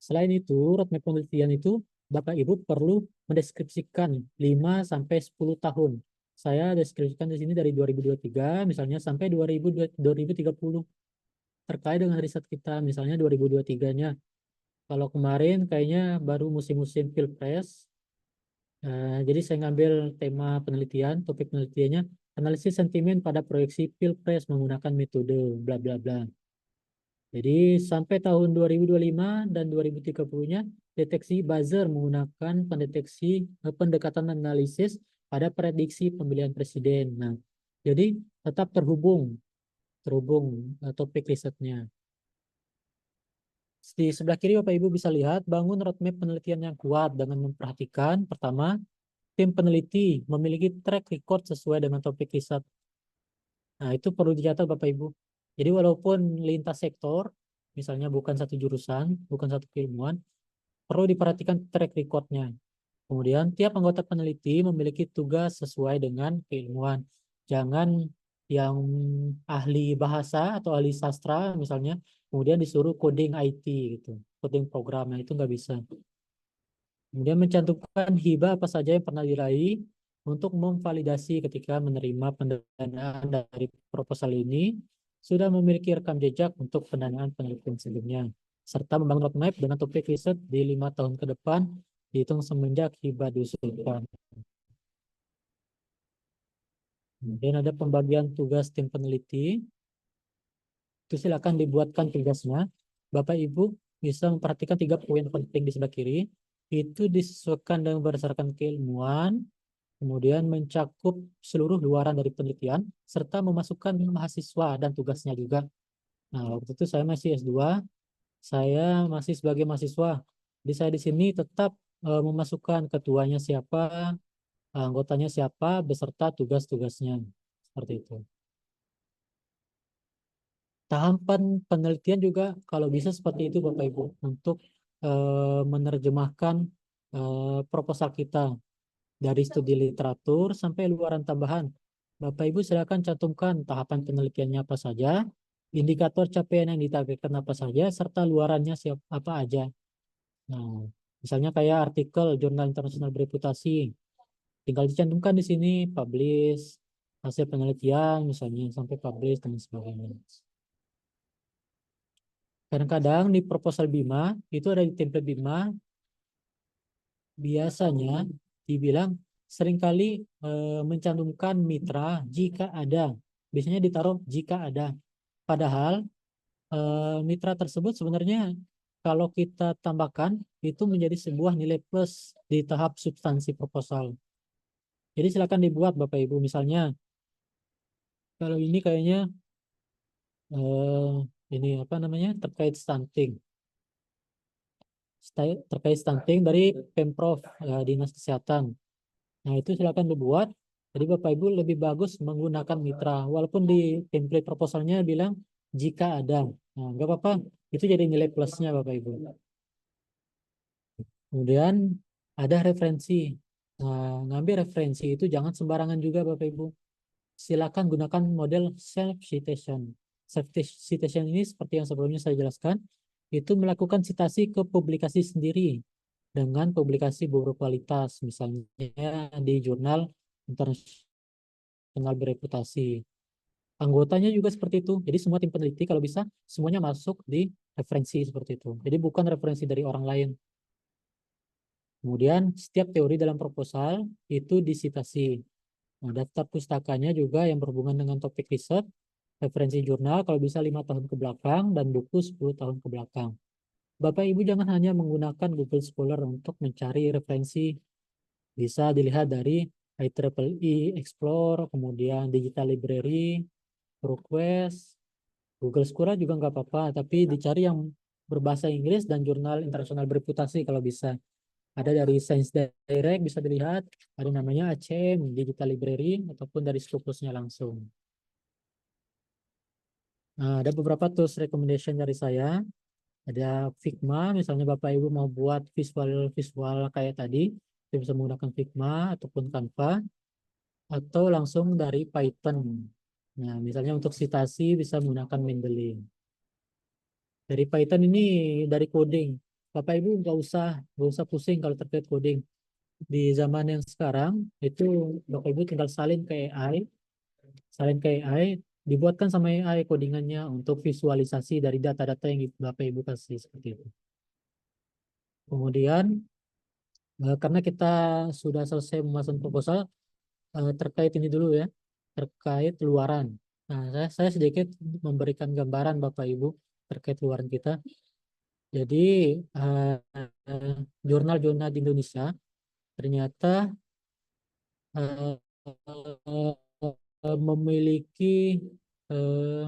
Selain itu, roadmap penelitian itu Bapak Ibu perlu mendeskripsikan 5-10 tahun. Saya deskripsikan di sini dari 2023 misalnya sampai 2030 terkait dengan riset kita, misalnya 2023-nya. Kalau kemarin kayaknya baru musim-musim Pilpres. Jadi saya ngambil tema penelitian, topik penelitiannya analisis sentimen pada proyeksi Pilpres menggunakan metode bla bla bla. Jadi sampai tahun 2025 dan 2030-nya deteksi buzzer menggunakan pendekatan analisis pada prediksi pemilihan presiden. Nah, jadi tetap terhubung topik risetnya. Di sebelah kiri Bapak Ibu bisa lihat bangun roadmap penelitian yang kuat dengan memperhatikan pertama, tim peneliti memiliki track record sesuai dengan topik riset. Nah, itu perlu dicatat Bapak Ibu. Jadi walaupun lintas sektor, misalnya bukan satu jurusan, bukan satu keilmuan, perlu diperhatikan track record-nya. Kemudian tiap anggota peneliti memiliki tugas sesuai dengan keilmuan. Jangan yang ahli bahasa atau ahli sastra misalnya, kemudian disuruh coding IT gitu, coding programnya itu nggak bisa. Kemudian mencantumkan hibah apa saja yang pernah diraih untuk memvalidasi ketika menerima pendanaan dari proposal ini sudah memiliki rekam jejak untuk pendanaan penelitian sebelumnya, serta membangun roadmap dengan topik riset di 5 tahun ke depan dihitung semenjak hibah diusulkan. Kemudian ada pembagian tugas tim peneliti. Itu silakan dibuatkan tugasnya. Bapak Ibu bisa memperhatikan 3 poin penting di sebelah kiri. Itu disesuaikan dengan berdasarkan keilmuan, kemudian mencakup seluruh luaran dari penelitian, serta memasukkan mahasiswa dan tugasnya juga. Nah, waktu itu saya masih S2, saya masih sebagai mahasiswa. Jadi saya di sini tetap memasukkan ketuanya siapa, anggotanya siapa, beserta tugas-tugasnya. Seperti itu. Tahapan penelitian juga kalau bisa seperti itu Bapak Ibu untuk menerjemahkan proposal kita dari studi literatur sampai luaran tambahan. Bapak Ibu silakan cantumkan tahapan penelitiannya apa saja, indikator capaian yang ditargetkan apa saja, serta luarannya apa aja. Nah, misalnya kayak artikel jurnal internasional bereputasi, tinggal dicantumkan di sini publish hasil penelitian misalnya sampai publish dan sebagainya. Kadang-kadang di proposal BIMA, itu ada di template BIMA, biasanya dibilang seringkali mencantumkan mitra jika ada. Biasanya ditaruh jika ada. Padahal mitra tersebut sebenarnya kalau kita tambahkan, itu menjadi sebuah nilai plus di tahap substansi proposal. Jadi silakan dibuat Bapak Ibu. Misalnya, kalau ini kayaknya ini apa namanya terkait stunting. Terkait stunting dari Pemprov Dinas Kesehatan. Nah, itu silakan dibuat. Jadi Bapak Ibu lebih bagus menggunakan mitra. Walaupun di template proposalnya bilang jika ada. Nah, nggak apa-apa. Itu jadi nilai plusnya Bapak Ibu. Kemudian ada referensi. Nah, ngambil referensi itu jangan sembarangan juga Bapak Ibu. Silakan gunakan model self citation. Self citation ini seperti yang sebelumnya saya jelaskan, itu melakukan citasi ke publikasi sendiri dengan publikasi berkualitas, misalnya di jurnal internasional bereputasi. Anggotanya juga seperti itu. Jadi semua tim peneliti kalau bisa semuanya masuk di referensi seperti itu. Jadi bukan referensi dari orang lain. Kemudian setiap teori dalam proposal itu disitasi. Nah, daftar pustakanya juga yang berhubungan dengan topik riset, referensi jurnal kalau bisa 5 tahun ke belakang dan buku 10 tahun ke belakang. Bapak Ibu jangan hanya menggunakan Google Scholar untuk mencari referensi. Bisa dilihat dari IEEE Explore, kemudian Digital Library, ProQuest, Google Scholar juga nggak apa-apa, tapi dicari yang berbahasa Inggris dan jurnal internasional bereputasi kalau bisa. Ada dari Science Direct bisa dilihat, ada namanya ACM, Digital Library, ataupun dari Scopusnya langsung. Nah, ada beberapa tools recommendation dari saya. Ada Figma, misalnya Bapak Ibu mau buat visual kayak tadi, bisa menggunakan Figma ataupun Canva, atau langsung dari Python. Nah, misalnya untuk citasi bisa menggunakan Mendeley. Dari Python ini dari coding. Bapak Ibu nggak usah pusing kalau terkait coding. Di zaman yang sekarang itu Bapak Ibu tinggal salin ke AI, dibuatkan sama AI codingannya untuk visualisasi dari data-data yang Bapak Ibu kasih seperti itu. Kemudian karena kita sudah selesai memasang proposal, terkait ini dulu ya, terkait luaran. Nah, saya sedikit memberikan gambaran Bapak Ibu terkait luaran kita. Jadi jurnal-jurnal di Indonesia ternyata memiliki eh,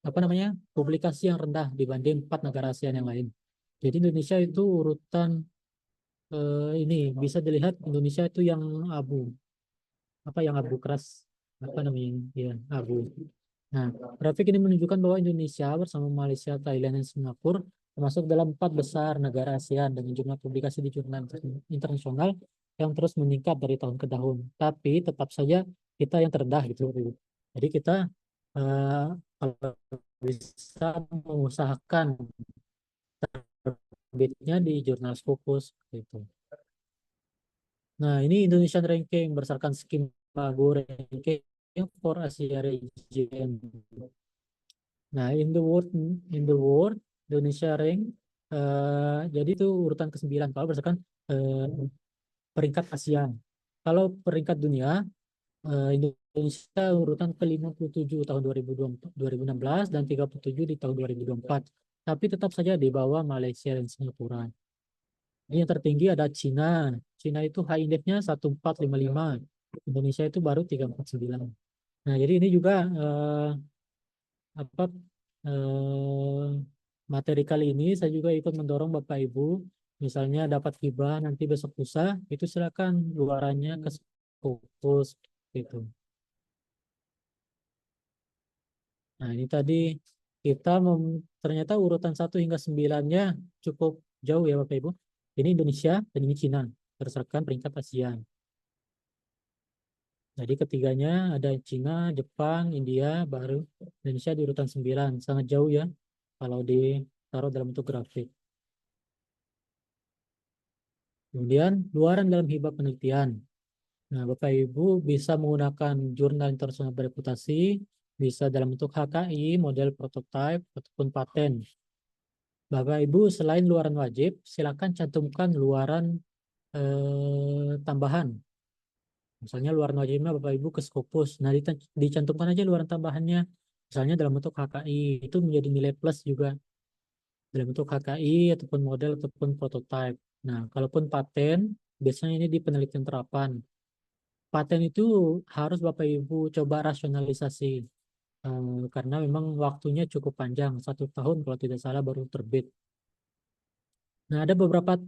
apa namanya publikasi yang rendah dibanding 4 negara ASEAN yang lain. Jadi Indonesia itu urutan ini bisa dilihat Indonesia itu yang abu keras apa namanya ya abu. Nah, grafik ini menunjukkan bahwa Indonesia bersama Malaysia, Thailand, dan Singapura termasuk dalam 4 besar negara ASEAN dengan jumlah publikasi di jurnal internasional yang terus meningkat dari tahun ke tahun. Tapi tetap saja kita yang terendah gitu. Jadi kita kalau bisa mengusahakan terbitnya di jurnal Scopus gitu. Nah, ini Indonesian ranking berdasarkan skema Go ranking for Asia region. Nah, in the world Indonesia rank jadi itu urutan ke-9 kalau berdasarkan eh, peringkat Asia. Kalau peringkat dunia Indonesia urutan ke-57 tahun 2016 dan 37 di tahun 2024. Tapi tetap saja di bawah Malaysia dan Singapura. Ini yang tertinggi ada Cina. Cina itu high index-nya 1455. Indonesia itu baru 349. Nah, jadi ini juga apa eh, materi kali ini saya juga ikut mendorong Bapak Ibu, misalnya dapat hibah nanti besok lusa, itu silakan luarannya ke Scopus gitu. Nah, ini tadi kita ternyata urutan 1 hingga 9-nya cukup jauh ya Bapak Ibu. Ini Indonesia dan ini Cina berdasarkan peringkat Asia. Jadi ketiganya ada Cina, Jepang, India, baru Indonesia di urutan 9. Sangat jauh ya kalau ditaruh dalam bentuk grafik. Kemudian luaran dalam hibah penelitian. Nah, Bapak Ibu bisa menggunakan jurnal internasional bereputasi, bisa dalam bentuk HKI, model prototype, ataupun paten. Bapak Ibu selain luaran wajib, silakan cantumkan luaran tambahan. Misalnya luaran wajibnya Bapak Ibu ke Scopus. Nah, dicantumkan aja luaran tambahannya. Misalnya dalam bentuk HKI, itu menjadi nilai plus juga. Dalam bentuk HKI, ataupun model, ataupun prototype. Nah, kalaupun paten, biasanya ini di penelitian terapan. Paten itu harus Bapak Ibu coba rasionalisasi. Karena memang waktunya cukup panjang. 1 tahun kalau tidak salah baru terbit. Nah, ada beberapa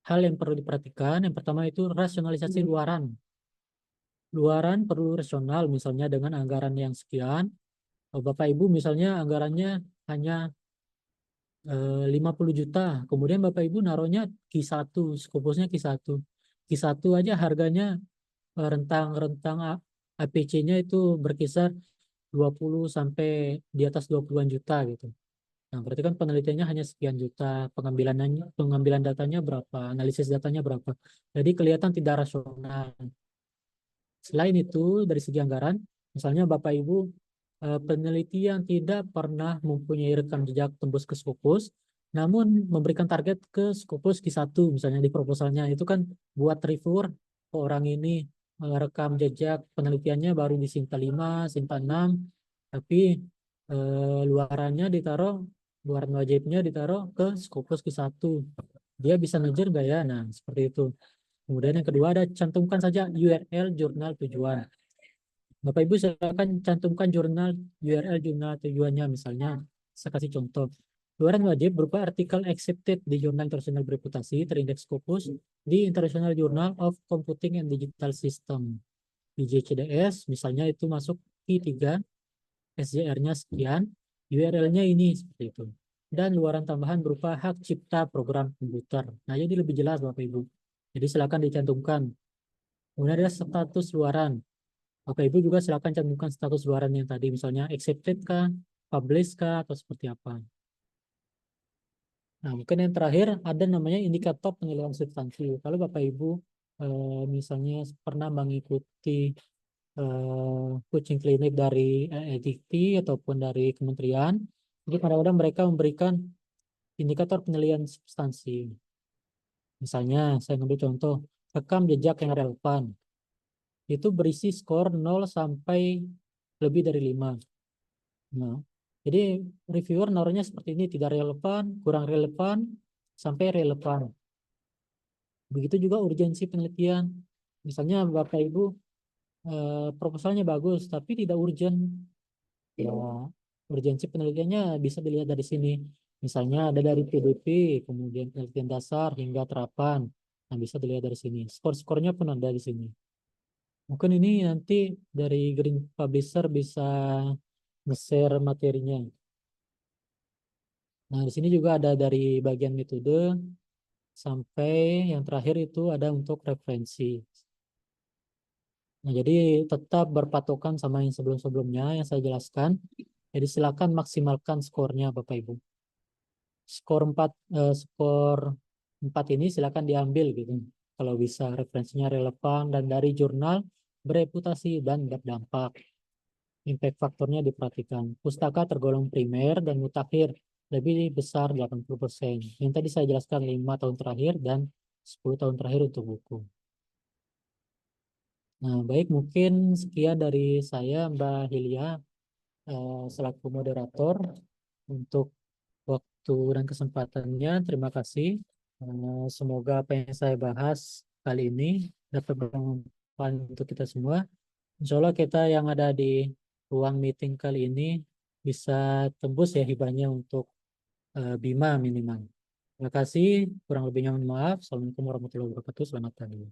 hal yang perlu diperhatikan. Yang pertama itu rasionalisasi luaran. Luaran perlu rasional, misalnya dengan anggaran yang sekian. Bapak Ibu misalnya anggarannya hanya 50 juta. Kemudian Bapak Ibu naruhnya Q1, Scopusnya Q1. Q1 aja harganya rentang APC-nya itu berkisar 20 sampai di atas 20-an juta gitu. Nah, berarti kan penelitiannya hanya sekian juta, pengambilan datanya berapa, analisis datanya berapa. Jadi kelihatan tidak rasional. Selain itu, dari segi anggaran, misalnya Bapak Ibu peneliti yang tidak pernah mempunyai rekam jejak tembus ke Scopus, namun memberikan target ke Scopus Q1, misalnya di proposalnya, itu kan buat reviewer, orang ini rekam jejak penelitiannya baru di Sinta 5, Sinta 6, tapi luarannya ditaruh, luaran wajibnya ditaruh ke Scopus Q1. Dia bisa ngejar nggak ya? Nah, seperti itu. Kemudian yang kedua ada cantumkan saja URL jurnal tujuan. Bapak Ibu silakan cantumkan URL jurnal tujuannya, misalnya saya kasih contoh. Luaran wajib berupa artikel accepted di jurnal internasional bereputasi terindeks Scopus di International Journal of Computing and Digital System. Di JCDS misalnya itu masuk Q3, SJR-nya sekian, URL-nya ini seperti itu. Dan luaran tambahan berupa hak cipta program komputer. Nah, jadi lebih jelas Bapak Ibu. Jadi silakan dicantumkan. Kemudian ada status luaran. Bapak Ibu juga silakan cantumkan status luaran yang tadi, misalnya accepted kah, publish kah, atau seperti apa. Nah, mungkin yang terakhir ada namanya indikator penilaian substansi. Kalau Bapak Ibu misalnya pernah mengikuti coaching klinik dari EDIKTI ataupun dari kementerian, jadi kadang-kadang mereka memberikan indikator penilaian substansi. Misalnya, saya ambil contoh, rekam jejak yang relevan. Itu berisi skor 0 sampai lebih dari 5. Nah, jadi reviewer naruhnya seperti ini, tidak relevan, kurang relevan, sampai relevan. Begitu juga urgensi penelitian. Misalnya Bapak Ibu proposalnya bagus, tapi tidak urgent. Ya, urgensi penelitiannya bisa dilihat dari sini. Misalnya ada dari PDP, kemudian penelitian dasar hingga terapan. Nah, bisa dilihat dari sini. Skor-skornya pun ada di sini. Mungkin ini nanti dari Green Publisher bisa nge-share materinya. Nah, di sini juga ada dari bagian metode sampai yang terakhir itu ada untuk referensi. Nah, jadi tetap berpatokan sama yang sebelum-sebelumnya yang saya jelaskan. Jadi silakan maksimalkan skornya Bapak Ibu. Skor 4 ini silakan diambil gitu. kalau bisa referensinya relevan dan dari jurnal bereputasi dan berdampak. Impact faktornya diperhatikan. Pustaka tergolong primer dan mutakhir lebih besar 80%. Yang tadi saya jelaskan 5 tahun terakhir dan 10 tahun terakhir untuk buku. Nah, baik, mungkin sekian dari saya, Mbak Hilya, selaku moderator. Untuk waktu dan kesempatannya, terima kasih. Semoga apa yang saya bahas kali ini dapat bermanfaat untuk kita semua. Insya Allah kita yang ada di ruang meeting kali ini bisa tembus ya hibahnya untuk Bima minimal. Terima kasih, kurang lebihnya mohon maaf. Assalamualaikum warahmatullahi wabarakatuh. Selamat pagi.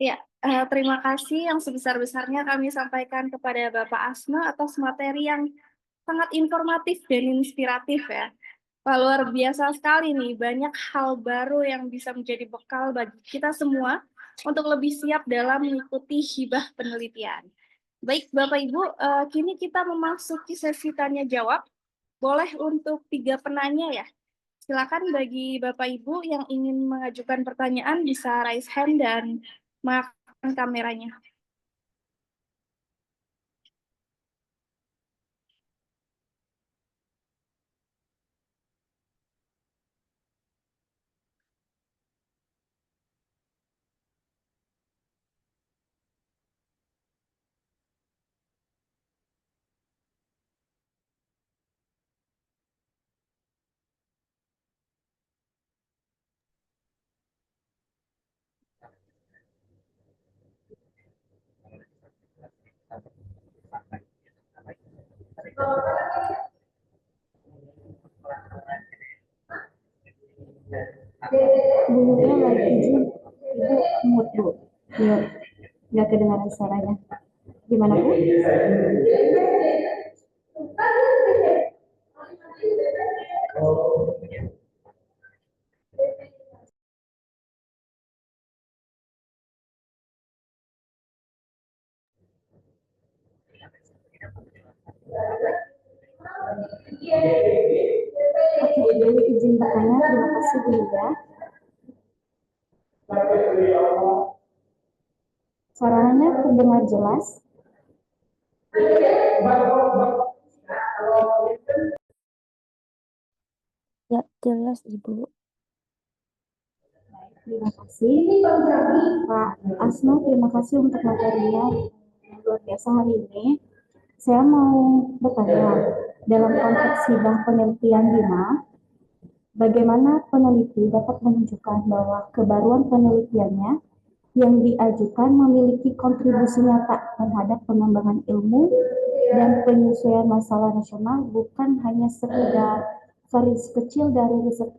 Ya, terima kasih yang sebesar-besarnya kami sampaikan kepada Bapak Asno atas materi yang sangat informatif dan inspiratif ya. Wah, luar biasa sekali nih, banyak hal baru yang bisa menjadi bekal bagi kita semua untuk lebih siap dalam mengikuti hibah penelitian. Baik, Bapak Ibu, kini kita memasuki sesi tanya jawab. Boleh untuk 3 penanya ya. Silakan bagi Bapak Ibu yang ingin mengajukan pertanyaan bisa raise hand dan mengaktifkan kameranya. Bunyinya lagi izin, ibu mute dulu, nggak kedengaran suaranya. Gimana Bu? Oke, Dewi izin bertanya. Terima kasih Bu ya. Suaranya terdengar jelas. Ya, jelas Ibu. Terima kasih. Pak Asno, terima kasih untuk materinya luar biasa hari ini. Saya mau bertanya, dalam konteks hibah penelitian Bima, bagaimana peneliti dapat menunjukkan bahwa kebaruan penelitiannya yang diajukan memiliki kontribusi nyata terhadap pengembangan ilmu dan penyelesaian masalah nasional, bukan hanya sekedar variasi kecil dari riset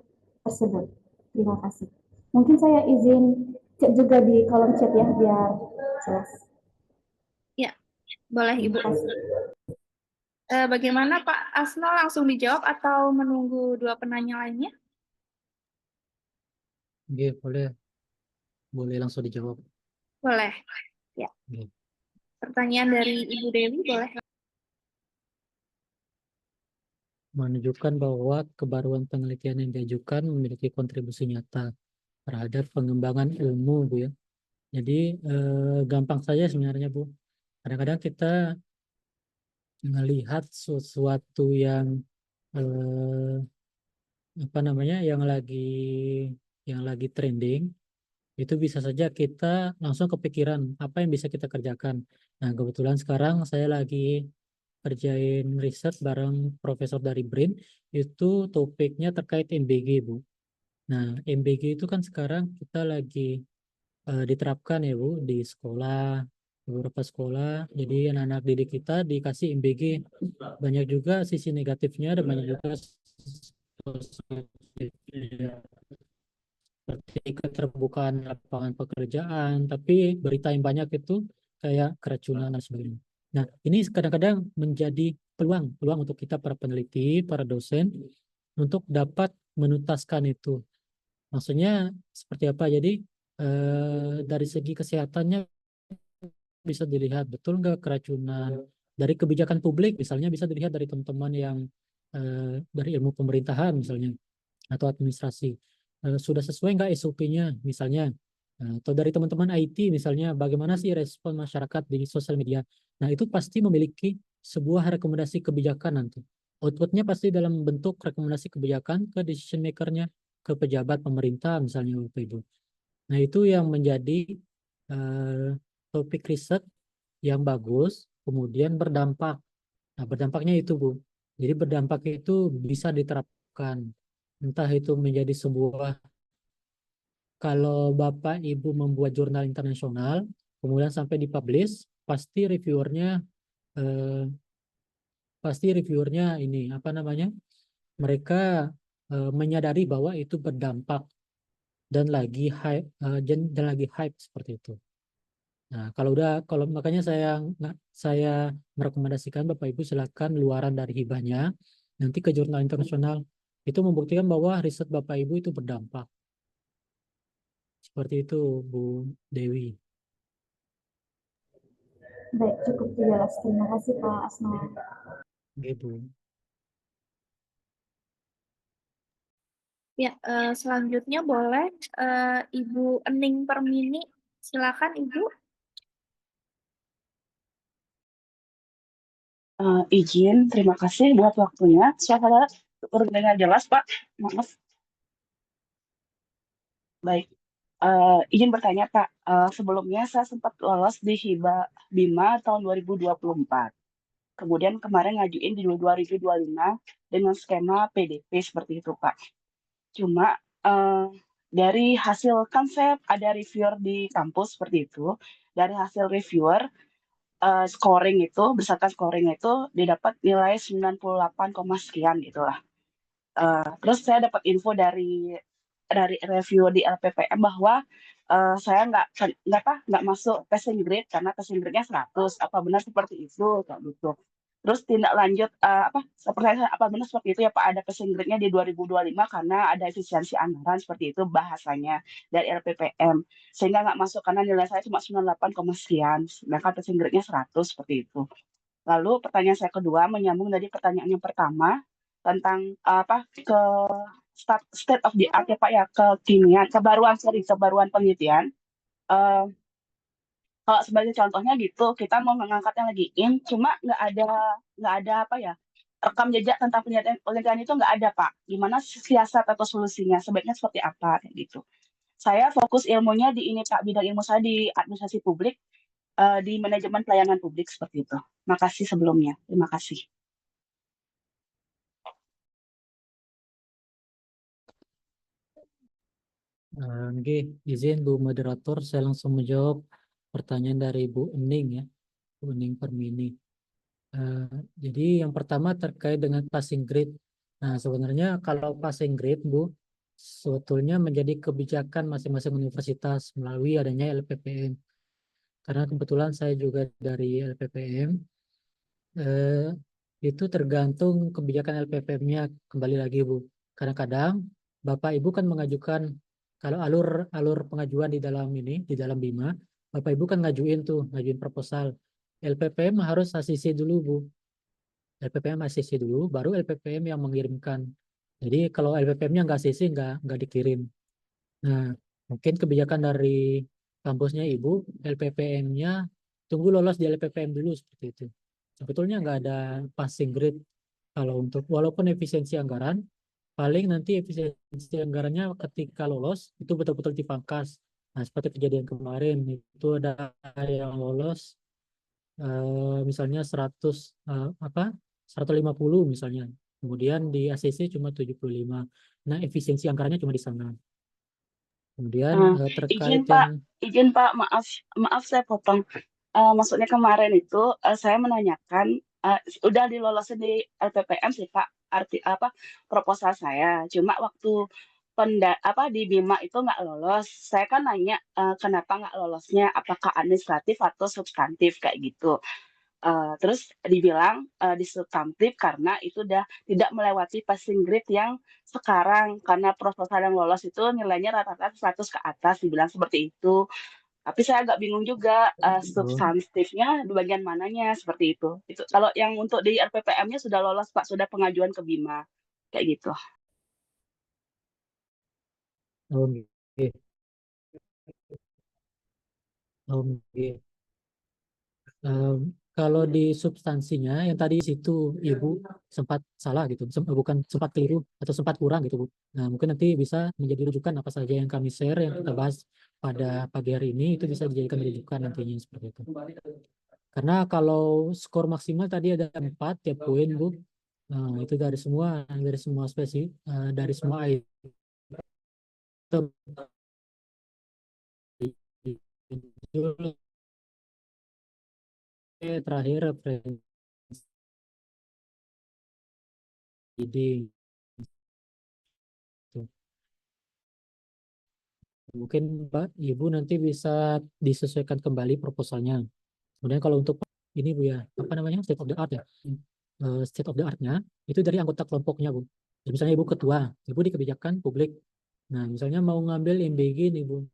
tersebut. Terima kasih. Mungkin saya izin cek juga di kolom chat ya, biar jelas. Ya, boleh Ibu. Bagaimana Pak Asno, langsung dijawab atau menunggu 2 penanya lainnya? Oke, boleh langsung dijawab. Boleh. Ya. Oke. Pertanyaan dari Ibu Dewi boleh. Menunjukkan bahwa kebaruan penelitian yang diajukan memiliki kontribusi nyata terhadap pengembangan ilmu, Bu ya. Jadi gampang saja sebenarnya, Bu. Kadang-kadang kita melihat sesuatu yang eh, apa namanya yang lagi trending, itu bisa saja kita langsung kepikiran apa yang bisa kita kerjakan. Nah, kebetulan sekarang saya lagi kerjain riset bareng profesor dari BRIN, itu topiknya terkait MBG, Bu. Nah, MBG itu kan sekarang kita lagi diterapkan ya, Bu, di sekolah, beberapa sekolah. Jadi anak-anak didik kita dikasih MBG. Banyak juga sisi negatifnya dan banyak juga sisi positifnya. Seperti keterbukaan lapangan pekerjaan, tapi berita yang banyak itu kayak keracunan dan sebagainya. Nah, ini kadang-kadang menjadi peluang untuk kita para peneliti, para dosen, untuk dapat menuntaskan itu. Maksudnya seperti apa? Jadi dari segi kesehatannya bisa dilihat betul nggak keracunan. Dari kebijakan publik misalnya bisa dilihat dari teman-teman yang dari ilmu pemerintahan misalnya atau administrasi. Sudah sesuai nggak SOP-nya misalnya. Atau dari teman-teman IT misalnya, bagaimana sih respon masyarakat di sosial media. Nah, itu pasti memiliki sebuah rekomendasi kebijakan nanti. Outputnya pasti dalam bentuk rekomendasi kebijakan ke decision maker-nya, ke pejabat pemerintah misalnya Bapak Ibu. Nah, itu yang menjadi eh, topik riset yang bagus, kemudian berdampak. Nah, berdampaknya itu, Bu. Jadi berdampak itu bisa diterapkan. Entah itu menjadi sebuah, kalau Bapak Ibu membuat jurnal internasional, kemudian sampai dipublish, eh, pasti reviewernya ini, apa namanya, mereka menyadari bahwa itu berdampak dan lagi hype, dan lagi hype seperti itu. Nah, kalau makanya saya merekomendasikan Bapak Ibu silakan luaran dari hibahnya nanti ke jurnal internasional. Itu membuktikan bahwa riset Bapak Ibu itu berdampak. Seperti itu, Bu Dewi. Baik, cukup jelas. Terima kasih Pak Asma. Oke, Bu. Ya, selanjutnya boleh Ibu Ening Permini. Silakan Ibu. Izin, terima kasih buat waktunya. Suara terdengar jelas, Pak. Maaf. Baik. Izin bertanya, Pak. Sebelumnya saya sempat lolos di Hiba Bima tahun 2024. Kemudian kemarin ngajuin di 2025 dengan skema PDP seperti itu, Pak. Cuma dari hasil, kan saya ada reviewer di kampus seperti itu. Dari hasil reviewer, scoring itu, berdasarkan scoring itu didapat nilai 98, sekian gitu lah. Terus saya dapat info dari review di LPPM bahwa saya nggak masuk passing grade karena passing grade-nya 100. Apa benar seperti itu kayak gitu. Terus tindak lanjut apa benar seperti itu ya Pak, ada passing grade-nya di 2025 karena ada efisiensi anggaran seperti itu bahasanya dari LPPM. Sehingga nggak masuk karena nilai saya cuma 98, sekian, sedangkan passing grade-nya 100 seperti itu. Lalu pertanyaan saya kedua menyambung dari pertanyaan yang pertama tentang ke state of the art ya Pak ya, kekinian, kebaruan penelitian. Eh, Kalau sebagai contohnya gitu, kita mau mengangkat yang lagi cuma nggak ada apa ya, rekam jejak tentang penelitian itu nggak ada Pak. Gimana siasat atau solusinya? Sebaiknya seperti apa kayak gitu. Saya fokus ilmunya di ini Pak, bidang ilmu saya di administrasi publik, di manajemen pelayanan publik seperti itu. Makasih sebelumnya. Terima kasih. Oke, izin Bu Moderator, saya langsung menjawab pertanyaan dari Bu Ening ya, Bu Ening Permini. Eh, jadi yang pertama terkait dengan passing grade. Nah, sebenarnya kalau passing grade, Bu, sebetulnya menjadi kebijakan masing-masing universitas melalui adanya LPPM. Karena kebetulan saya juga dari LPPM, eh, itu tergantung kebijakan LPPM-nya kembali lagi, Bu. Kadang-kadang Bapak Ibu kan mengajukan, kalau alur alur pengajuan di dalam di dalam Bima, Bapak Ibu kan ngajuin proposal. LPPM harus ACC dulu, Bu. LPPM ACC dulu, baru LPPM yang mengirimkan. Jadi kalau LPPM-nya nggak ACC, nggak dikirim. Nah, mungkin kebijakan dari kampusnya Ibu, LPPM-nya tunggu lolos di LPPM dulu seperti itu. Sebetulnya nggak ada passing grade Kalau untuk walaupun efisiensi anggaran, paling nanti efisiensi anggarannya ketika lolos itu betul-betul dipangkas. Nah, seperti kejadian kemarin itu ada yang lolos misalnya 100 apa 150 misalnya. Kemudian di ACC cuma 75. Nah, efisiensi anggarannya cuma di sana. Kemudian Nah, terkait yang izin Pak, maaf, maaf saya potong. Maksudnya kemarin itu saya menanyakan, udah dilolosin di LPPM sih Pak, arti apa proposal saya. Cuma waktu di Bima itu nggak lolos. Saya kan nanya kenapa nggak lolosnya, apakah administratif atau substantif kayak gitu. Terus dibilang di substantif karena itu udah tidak melewati passing grade yang sekarang karena proposal yang lolos itu nilainya rata-rata 100 ke atas, dibilang seperti itu. Tapi saya agak bingung juga oh, substantifnya di bagian mananya seperti itu. Itu kalau yang untuk di RPPM-nya sudah lolos Pak, sudah pengajuan ke Bima kayak gitu. oke, oke. Em, Kalau di substansinya yang tadi situ Ibu sempat salah gitu, bukan sempat keliru atau sempat kurang gitu Bu. Nah, mungkin nanti bisa menjadi rujukan apa saja yang kami share yang kita bahas pada pagi hari ini itu bisa dijadikan rujukan nantinya seperti itu. Karena kalau skor maksimal tadi ada 4 tiap poin Bu. Nah, itu dari semua dari semua item terakhir referensi reading. Mungkin Mbak, Ibu nanti bisa disesuaikan kembali proposalnya. Kemudian kalau untuk ini Bu ya, apa namanya state of the art ya, state of the artnya itu dari anggota kelompoknya Bu. Jadi misalnya Ibu ketua, Ibu di kebijakan publik. Nah misalnya mau ngambil MBG nih Bu,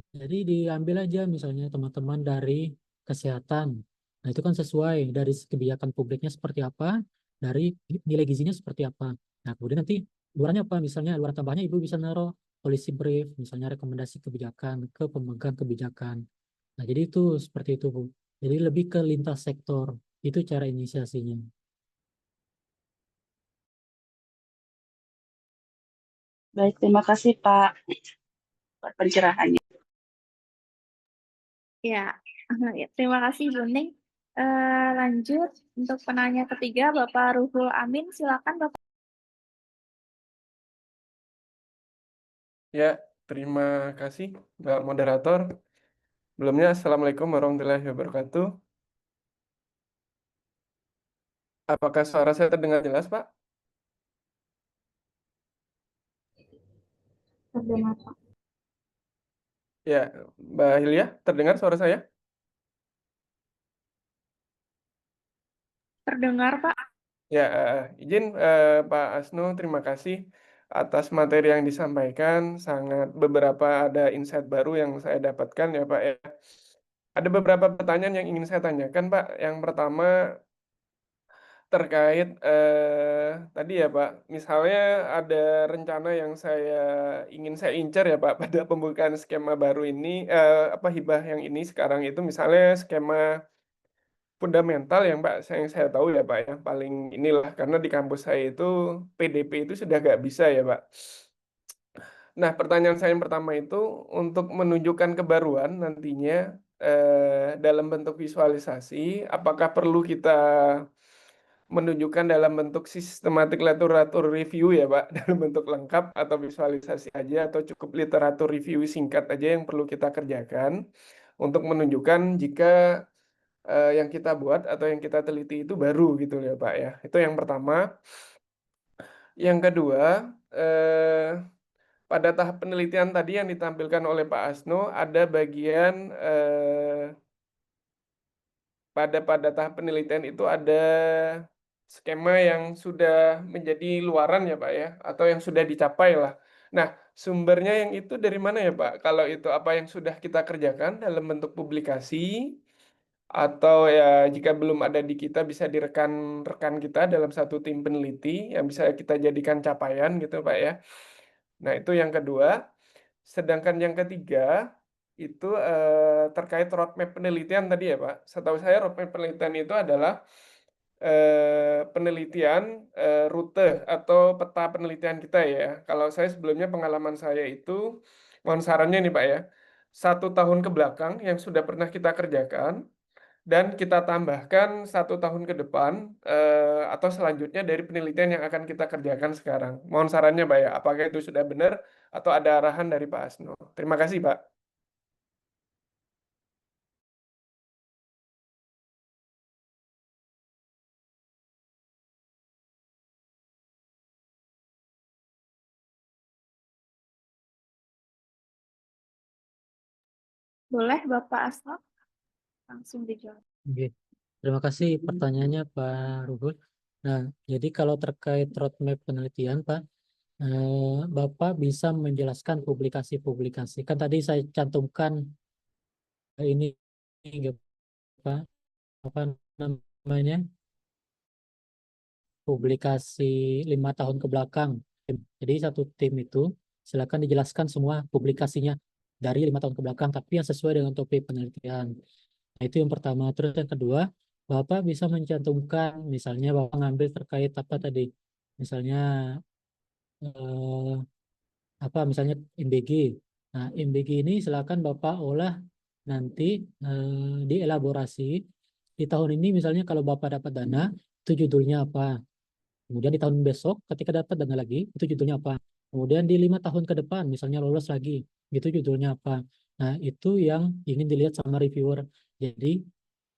jadi diambil aja misalnya teman-teman dari kesehatan. Nah itu kan sesuai dari kebijakan publiknya seperti apa, dari nilai gizinya seperti apa. Nah kemudian nanti luarannya apa, misalnya luaran tambahnya Ibu bisa naruh policy brief, misalnya rekomendasi kebijakan ke pemegang kebijakan. Nah, jadi itu seperti itu, Bu. Jadi lebih ke lintas sektor. Itu cara inisiasinya. Baik, terima kasih Pak buat pencerahannya. Ya, ya, terima kasih Bu Ning. Lanjut untuk penanya ketiga, Bapak Ruhul Amin, silakan Bapak. Ya, terima kasih Mbak Moderator. Sebelumnya, Assalamualaikum warahmatullahi wabarakatuh. Apakah suara saya terdengar jelas, Pak? Terdengar Pak. Ya, Mbak Hilya, terdengar suara saya? Terdengar Pak. Ya, izin Pak Asno, terima kasih atas materi yang disampaikan. Sangat beberapa ada insight baru yang saya dapatkan ya, Pak ya. Ada beberapa pertanyaan yang ingin saya tanyakan, Pak. Yang pertama, terkait tadi ya Pak, misalnya ada rencana yang ingin saya incar ya Pak pada pembukaan skema baru ini, apa hibah yang ini sekarang itu misalnya skema fundamental yang saya tahu ya Pak ya, paling inilah karena di kampus saya itu PDP itu sudah nggak bisa ya Pak. Nah, pertanyaan saya yang pertama itu untuk menunjukkan kebaruan nantinya dalam bentuk visualisasi, apakah perlu kita menunjukkan dalam bentuk sistematik literatur review ya Pak, dalam bentuk lengkap atau visualisasi aja atau cukup literatur review singkat aja yang perlu kita kerjakan untuk menunjukkan jika yang kita buat atau yang kita teliti itu baru gitu ya Pak ya. Itu yang pertama. Yang kedua, eh, pada tahap penelitian tadi yang ditampilkan oleh Pak Asno ada bagian pada tahap penelitian itu ada skema yang sudah menjadi luaran ya Pak ya, atau yang sudah dicapai lah. Nah, sumbernya yang itu dari mana ya Pak? Kalau itu apa yang sudah kita kerjakan dalam bentuk publikasi, atau ya jika belum ada di kita bisa rekan kita dalam satu tim peneliti yang bisa kita jadikan capaian gitu Pak ya. Nah, itu yang kedua. Sedangkan yang ketiga itu terkait roadmap penelitian tadi ya Pak. Setahu saya roadmap penelitian itu adalah penelitian rute atau peta penelitian kita ya. Kalau saya sebelumnya pengalaman saya itu, mohon sarannya nih Pak ya, 1 tahun ke belakang yang sudah pernah kita kerjakan, dan kita tambahkan 1 tahun ke depan atau selanjutnya dari penelitian yang akan kita kerjakan sekarang. Mohon sarannya Pak ya, apakah itu sudah benar atau ada arahan dari Pak Asno? Terima kasih Pak. Boleh Bapak Asno langsung dijawab. Oke. Terima kasih pertanyaannya Pak Ruhut. Nah, jadi kalau terkait roadmap penelitian Pak, Bapak bisa menjelaskan publikasi-publikasi. Kan tadi saya cantumkan ini Pak, apa namanya, publikasi 5 tahun ke belakang. Jadi satu tim itu silakan dijelaskan semua publikasinya dari 5 tahun ke belakang, tapi yang sesuai dengan topik penelitian. Nah, itu yang pertama. Terus yang kedua, Bapak bisa mencantumkan, misalnya Bapak ngambil terkait apa tadi, misalnya eh, apa misalnya MBG. Nah, MBG ini silakan Bapak olah nanti dielaborasi. Di tahun ini misalnya kalau Bapak dapat dana, itu judulnya apa? Kemudian di tahun besok ketika dapat dana lagi, itu judulnya apa? Kemudian di 5 tahun ke depan, misalnya lolos lagi, itu judulnya apa? Nah, itu yang ingin dilihat sama reviewer. Jadi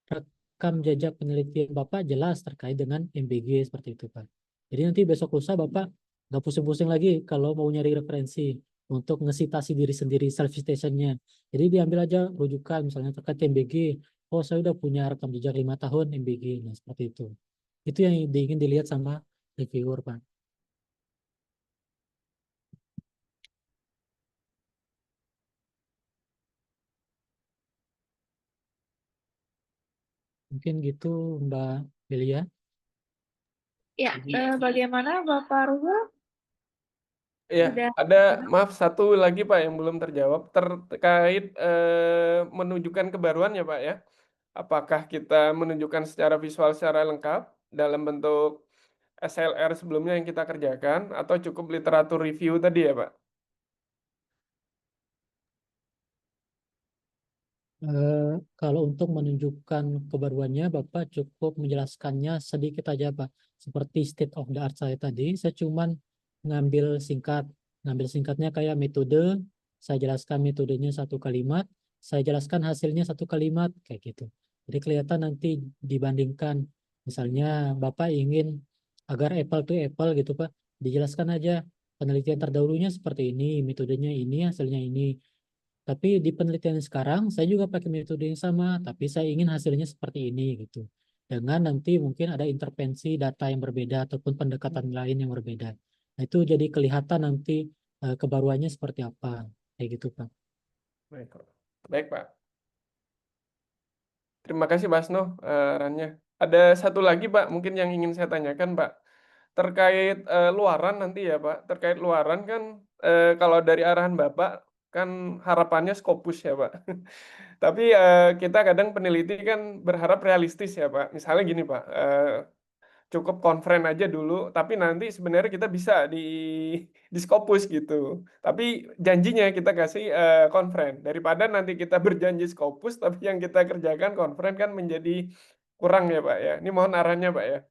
rekam jejak penelitian Bapak jelas terkait dengan MBG seperti itu, Pak. Jadi nanti besok lusa Bapak nggak pusing-pusing lagi kalau mau nyari referensi untuk ngesitasi diri sendiri, self-citationnya. Jadi diambil aja rujukan misalnya terkait MBG. Oh, saya udah punya rekam jejak 5 tahun MBG. Nah, seperti itu. Itu yang ingin dilihat sama reviewer, Pak. Mungkin gitu, Mbak Belia. Ya, bagaimana Bapak Ruhul? Ya, Sudah ada maaf satu lagi Pak yang belum terjawab terkait menunjukkan kebaruan ya Pak ya. Apakah kita menunjukkan secara visual secara lengkap dalam bentuk SLR sebelumnya yang kita kerjakan atau cukup literatur review tadi ya Pak? Kalau untuk menunjukkan kebaruannya, Bapak cukup menjelaskannya sedikit aja, Pak. Seperti state of the art saya tadi, saya cuman ngambil singkat. Ngambil singkatnya kayak metode, saya jelaskan metodenya 1 kalimat, saya jelaskan hasilnya 1 kalimat, kayak gitu. Jadi kelihatan nanti dibandingkan, misalnya Bapak ingin agar apple to apple gitu, Pak, dijelaskan aja penelitian terdahulunya seperti ini, metodenya ini, hasilnya ini. Tapi di penelitian sekarang saya juga pakai metode yang sama, tapi saya ingin hasilnya seperti ini gitu. Dengan nanti mungkin ada intervensi data yang berbeda ataupun pendekatan lain yang berbeda. Nah, itu jadi kelihatan nanti kebaruannya seperti apa. Kayak gitu, Pak. Baik, baik Pak. Terima kasih Mas Noh, Rannya. Ada satu lagi Pak, mungkin yang ingin saya tanyakan Pak. Terkait luaran nanti ya Pak, terkait luaran kan kalau dari arahan Bapak kan harapannya Scopus ya Pak. Tapi kita kadang peneliti kan berharap realistis ya Pak. Misalnya gini Pak, cukup konferen aja dulu, tapi nanti sebenarnya kita bisa di Scopus gitu. Tapi janjinya kita kasih konferen. Daripada nanti kita berjanji Scopus, tapi yang kita kerjakan konferen kan menjadi kurang ya Pak ya. Ini mohon arahannya Pak ya.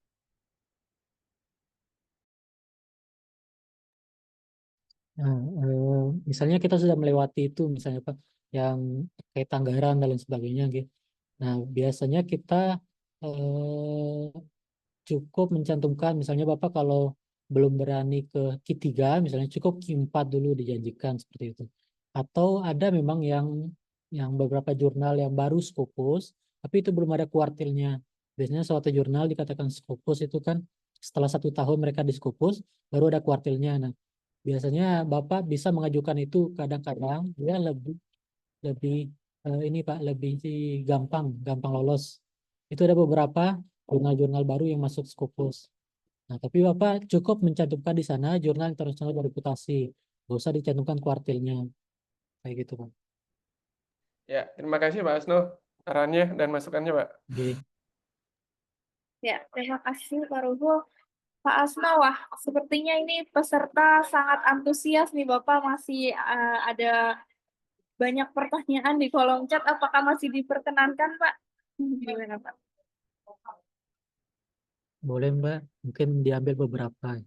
Nah, misalnya kita sudah melewati itu, misalnya Pak, yang kayak anggaran dan lain sebagainya, gitu. Nah, biasanya kita cukup mencantumkan, misalnya Bapak kalau belum berani ke Q3, misalnya cukup Q4 dulu dijanjikan seperti itu. Atau ada memang yang beberapa jurnal yang baru Scopus, tapi itu belum ada kuartilnya. Biasanya suatu jurnal dikatakan Scopus itu kan setelah 1 tahun mereka di Scopus, baru ada kuartilnya. Nah, biasanya Bapak bisa mengajukan itu kadang-kadang dia lebih lebih ini Pak, lebih gampang lolos. Itu ada beberapa jurnal-jurnal baru yang masuk Scopus. Nah, tapi Bapak cukup mencantumkan di sana jurnal internasional bereputasi. Nggak usah dicantumkan kuartilnya. Kayak gitu, Pak. Ya, terima kasih Pak Asno, arahannya dan masukannya Pak. Oke. Ya, terima kasih Pak Ruhul. Pak Asma, wah, sepertinya ini peserta sangat antusias nih Bapak, masih ada banyak pertanyaan di kolom chat. Apakah masih diperkenankan, Pak? Gimana, Pak? Boleh Mbak, mungkin diambil beberapa.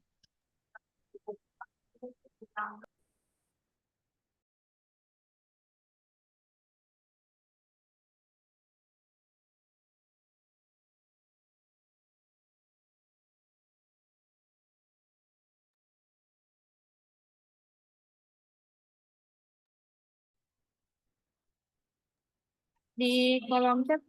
Di kolom chat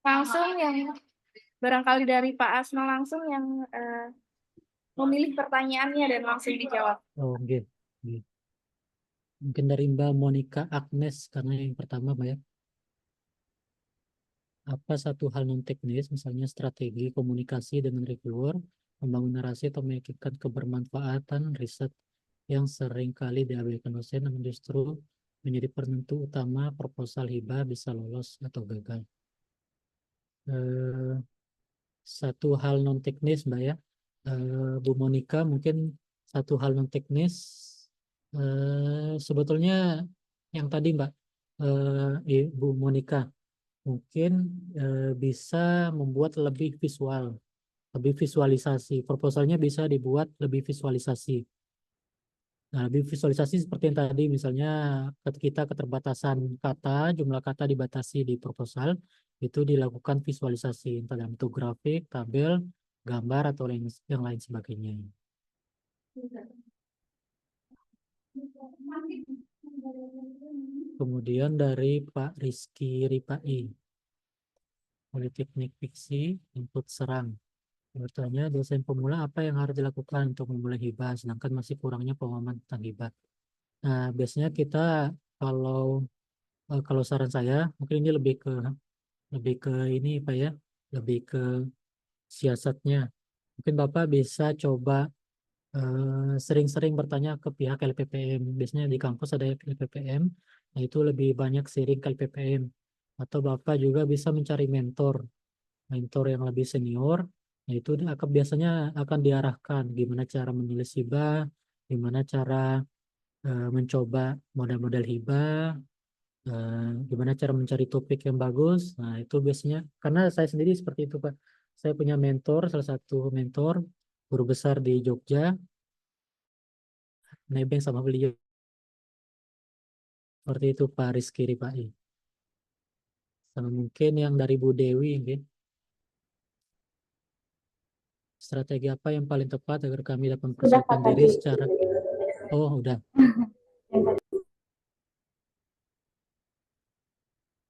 langsung yang barangkali dari Pak Asma langsung yang memilih pertanyaannya dan langsung dijawab. Oh, oke. Mungkin dari Mbak Monica Agnes, karena yang pertama Mbak ya. Apa satu hal non teknis, misalnya strategi komunikasi dengan reviewer, membangun narasi atau meyakinkan kebermanfaatan riset yang sering kali diabaikan dosen namun justru menjadi penentu utama proposal hibah bisa lolos atau gagal. Satu hal non teknis Mbak ya, Bu Monica, mungkin satu hal non teknis sebetulnya yang tadi Mbak, Bu Monica, mungkin bisa membuat lebih visual, lebih visualisasi. Proposalnya bisa dibuat lebih visualisasi. Nah, lebih visualisasi seperti yang tadi, misalnya kita keterbatasan kata, jumlah kata dibatasi di proposal, itu dilakukan visualisasi, entah dalam bentuk grafik, tabel, gambar, atau yang lain sebagainya. Kemudian dari Pak Rizky Ripai, Politeknik Fiksi, input serang. Bertanya, dosen pemula apa yang harus dilakukan untuk memulai hibah, sedangkan masih kurangnya pemahaman tentang hibah. Nah, biasanya kita kalau saran saya, mungkin ini lebih ke ini Pak ya, lebih ke siasatnya. Mungkin Bapak bisa coba sering-sering bertanya ke pihak LPPM. Biasanya di kampus ada LPPM, nah itu lebih banyak sharing ke LPPM. Atau Bapak juga bisa mencari mentor yang lebih senior. Nah itu biasanya akan diarahkan gimana cara menulis hibah, gimana cara mencoba model-model hibah, gimana cara mencari topik yang bagus. Nah itu biasanya, karena saya sendiri seperti itu Pak. Saya punya mentor, salah satu mentor, guru besar di Jogja, nebeng sama beliau. Seperti itu Pak Rizky Ripai. Sama mungkin yang dari Bu Dewi, mungkin. Strategi apa yang paling tepat agar kami dapat Sudah mempersiapkan Kak diri tadi. secara... Oh, udah.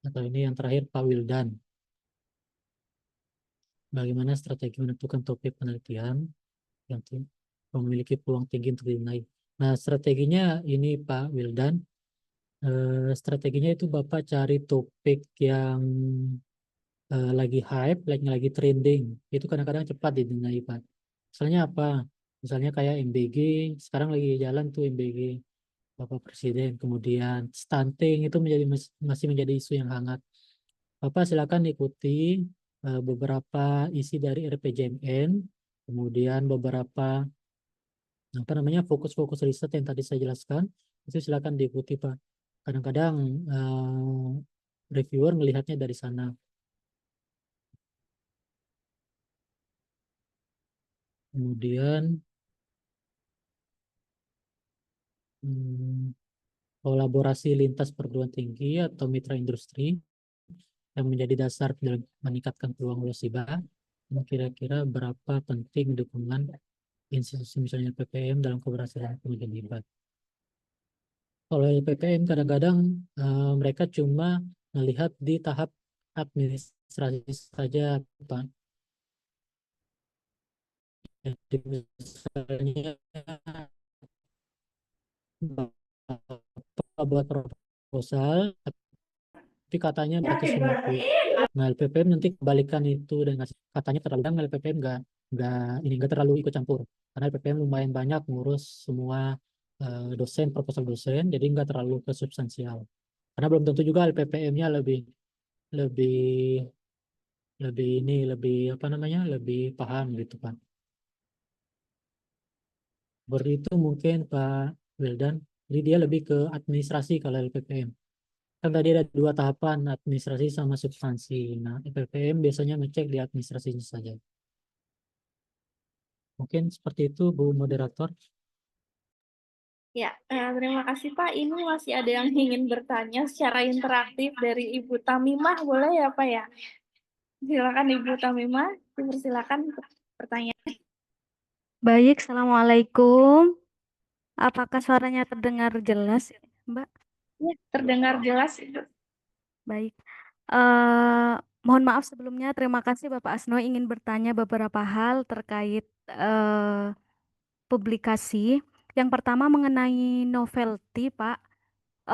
Atau ini yang terakhir Pak Wildan. Bagaimana strategi menentukan topik penelitian yang memiliki peluang tinggi untuk dinilai? Nah, strateginya ini Pak Wildan. Strateginya itu Bapak cari topik yang lagi hype, lagi trending. Itu kadang-kadang cepat dinilai Pak. Misalnya apa? Misalnya kayak MBG, sekarang lagi jalan tuh MBG Bapak Presiden. Kemudian stunting itu masih menjadi isu yang hangat. Bapak silakan ikuti beberapa isi dari RPJMN, kemudian beberapa fokus-fokus riset yang tadi saya jelaskan, itu silakan diikuti Pak. Kadang-kadang reviewer melihatnya dari sana. Kemudian kolaborasi lintas perguruan tinggi atau mitra industri yang menjadi dasar dalam meningkatkan peluang lulus hibah. Kira-kira berapa penting dukungan institusi misalnya PPM dalam keberhasilan pengujian hibah. Kalau PPM kadang-kadang mereka cuma melihat di tahap administrasi saja, Pak. Jadi misalnya Bapak buat proposal, tapi katanya 450. Nah, LPPM nanti kebalikan itu dan ngasih katanya terlalu banyak, LPPM nggak terlalu ikut campur. Karena LPPM lumayan banyak ngurus semua proposal dosen, jadi nggak terlalu ke substansial. Karena belum tentu juga LPPM-nya lebih lebih lebih apa namanya lebih paham gitu kan. Seperti itu mungkin Pak Wildan. Jadi dia lebih ke administrasi kalau LPPM. Kan tadi ada dua tahapan, administrasi sama substansi. Nah, LPPM biasanya ngecek di administrasinya saja. Mungkin seperti itu, Bu Moderator. Ya, terima kasih Pak. Ini masih ada yang ingin bertanya secara interaktif dari Ibu Tamimah, boleh ya Pak ya? Silakan Ibu Tamimah, dipersilakan untuk pertanyaan. Baik, Assalamualaikum. Apakah suaranya terdengar jelas, Mbak? Ya, terdengar jelas Ibu. Baik. Mohon maaf sebelumnya, terima kasih Bapak Asno ingin bertanya beberapa hal terkait publikasi. Yang pertama mengenai novelty, Pak.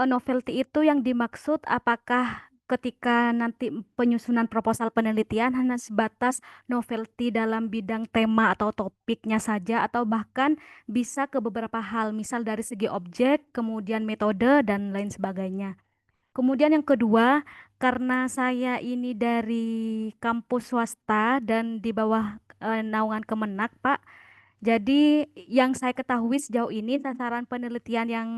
Novelty itu yang dimaksud apakah ketika nanti penyusunan proposal penelitian hanya sebatas novelty dalam bidang tema atau topiknya saja atau bahkan bisa ke beberapa hal, misal dari segi objek, kemudian metode dan lain sebagainya. Kemudian yang kedua, karena saya ini dari kampus swasta dan di bawah naungan Kemenak, Pak. Jadi yang saya ketahui sejauh ini sasaran penelitian yang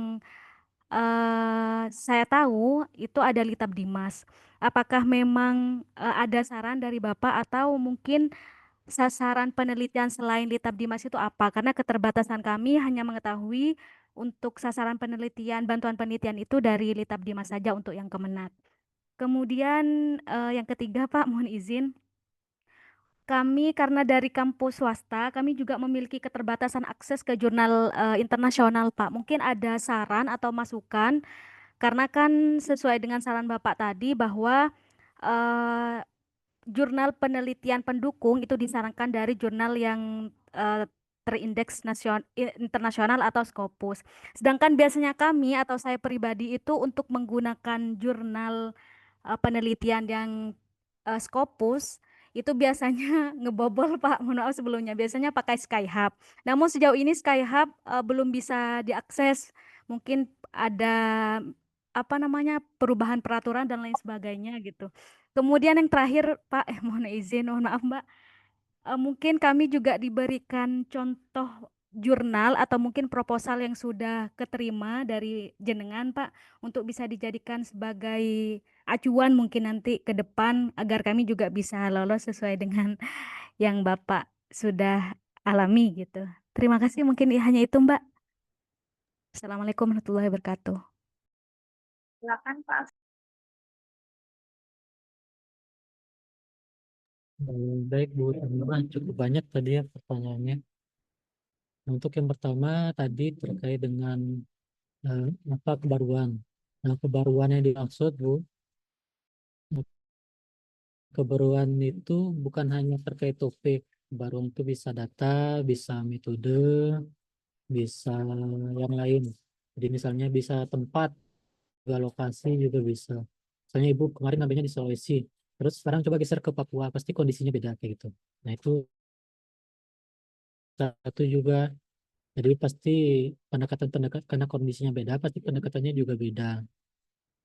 saya tahu itu ada Litab Dimas. Apakah memang ada saran dari Bapak atau mungkin sasaran penelitian selain Litab Dimas itu apa? Karena keterbatasan kami hanya mengetahui untuk sasaran penelitian, bantuan penelitian itu dari Litab Dimas saja untuk yang Kemenak. Kemudian yang ketiga Pak, mohon izin. Kami karena dari kampus swasta, kami juga memiliki keterbatasan akses ke jurnal internasional, Pak. Mungkin ada saran atau masukan karena kan sesuai dengan saran Bapak tadi bahwa eh, jurnal penelitian pendukung itu disarankan dari jurnal yang terindeks internasional atau Scopus. Sedangkan biasanya kami atau saya pribadi itu untuk menggunakan jurnal penelitian yang Scopus itu biasanya ngebobol Pak, mohon maaf sebelumnya. Biasanya pakai Skyhub. Namun sejauh ini Skyhub belum bisa diakses. Mungkin ada apa namanya perubahan peraturan dan lain sebagainya gitu. Kemudian yang terakhir Pak, mohon izin, mohon maaf Mbak. Mungkin kami juga diberikan contoh jurnal atau mungkin proposal yang sudah keterima dari jenengan Pak untuk bisa dijadikan sebagai acuan mungkin nanti ke depan agar kami juga bisa lolos sesuai dengan yang Bapak sudah alami gitu. Terima kasih mungkin hanya itu Mbak. Assalamualaikum warahmatullahi wabarakatuh. Silakan Pak. Baik Bu Tamimah, cukup banyak tadi ya pertanyaannya. Untuk yang pertama tadi terkait dengan apa kebaruan. Nah, kebaruan yang dimaksud Bu, kebaruan itu bukan hanya terkait topik. Kebaruan itu bisa data, bisa metode, bisa yang lain. Jadi misalnya bisa tempat, juga lokasi juga bisa. Misalnya Ibu kemarin ngambilnya di Sulawesi, terus sekarang coba geser ke Papua, pasti kondisinya beda kayak gitu. Nah itu satu juga. Jadi pasti pendekatan-pendekatan karena kondisinya beda, pasti pendekatannya juga beda.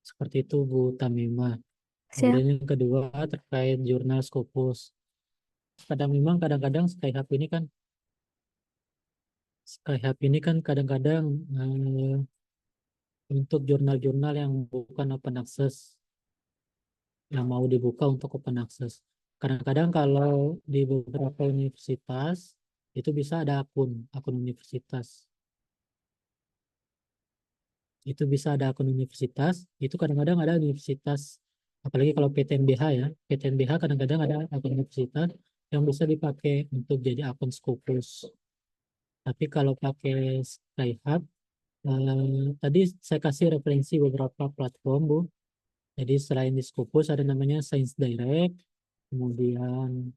Seperti itu Bu Tamimah. Siap. Kemudian yang kedua terkait jurnal Scopus. Kadang-kadang Skyhub ini kan kadang-kadang untuk jurnal-jurnal yang bukan open access, yang mau dibuka untuk open access. Kadang-kadang kalau di beberapa universitas itu bisa ada akun universitas. Itu bisa ada akun universitas, itu kadang-kadang ada universitas, apalagi kalau PTNBH ya, PTNBH kadang-kadang ada akun universitas yang bisa dipakai untuk jadi akun Scopus. Tapi kalau pakai Skyhub, tadi saya kasih referensi beberapa platform, Bu. Jadi selain di Scopus ada namanya Science Direct, kemudian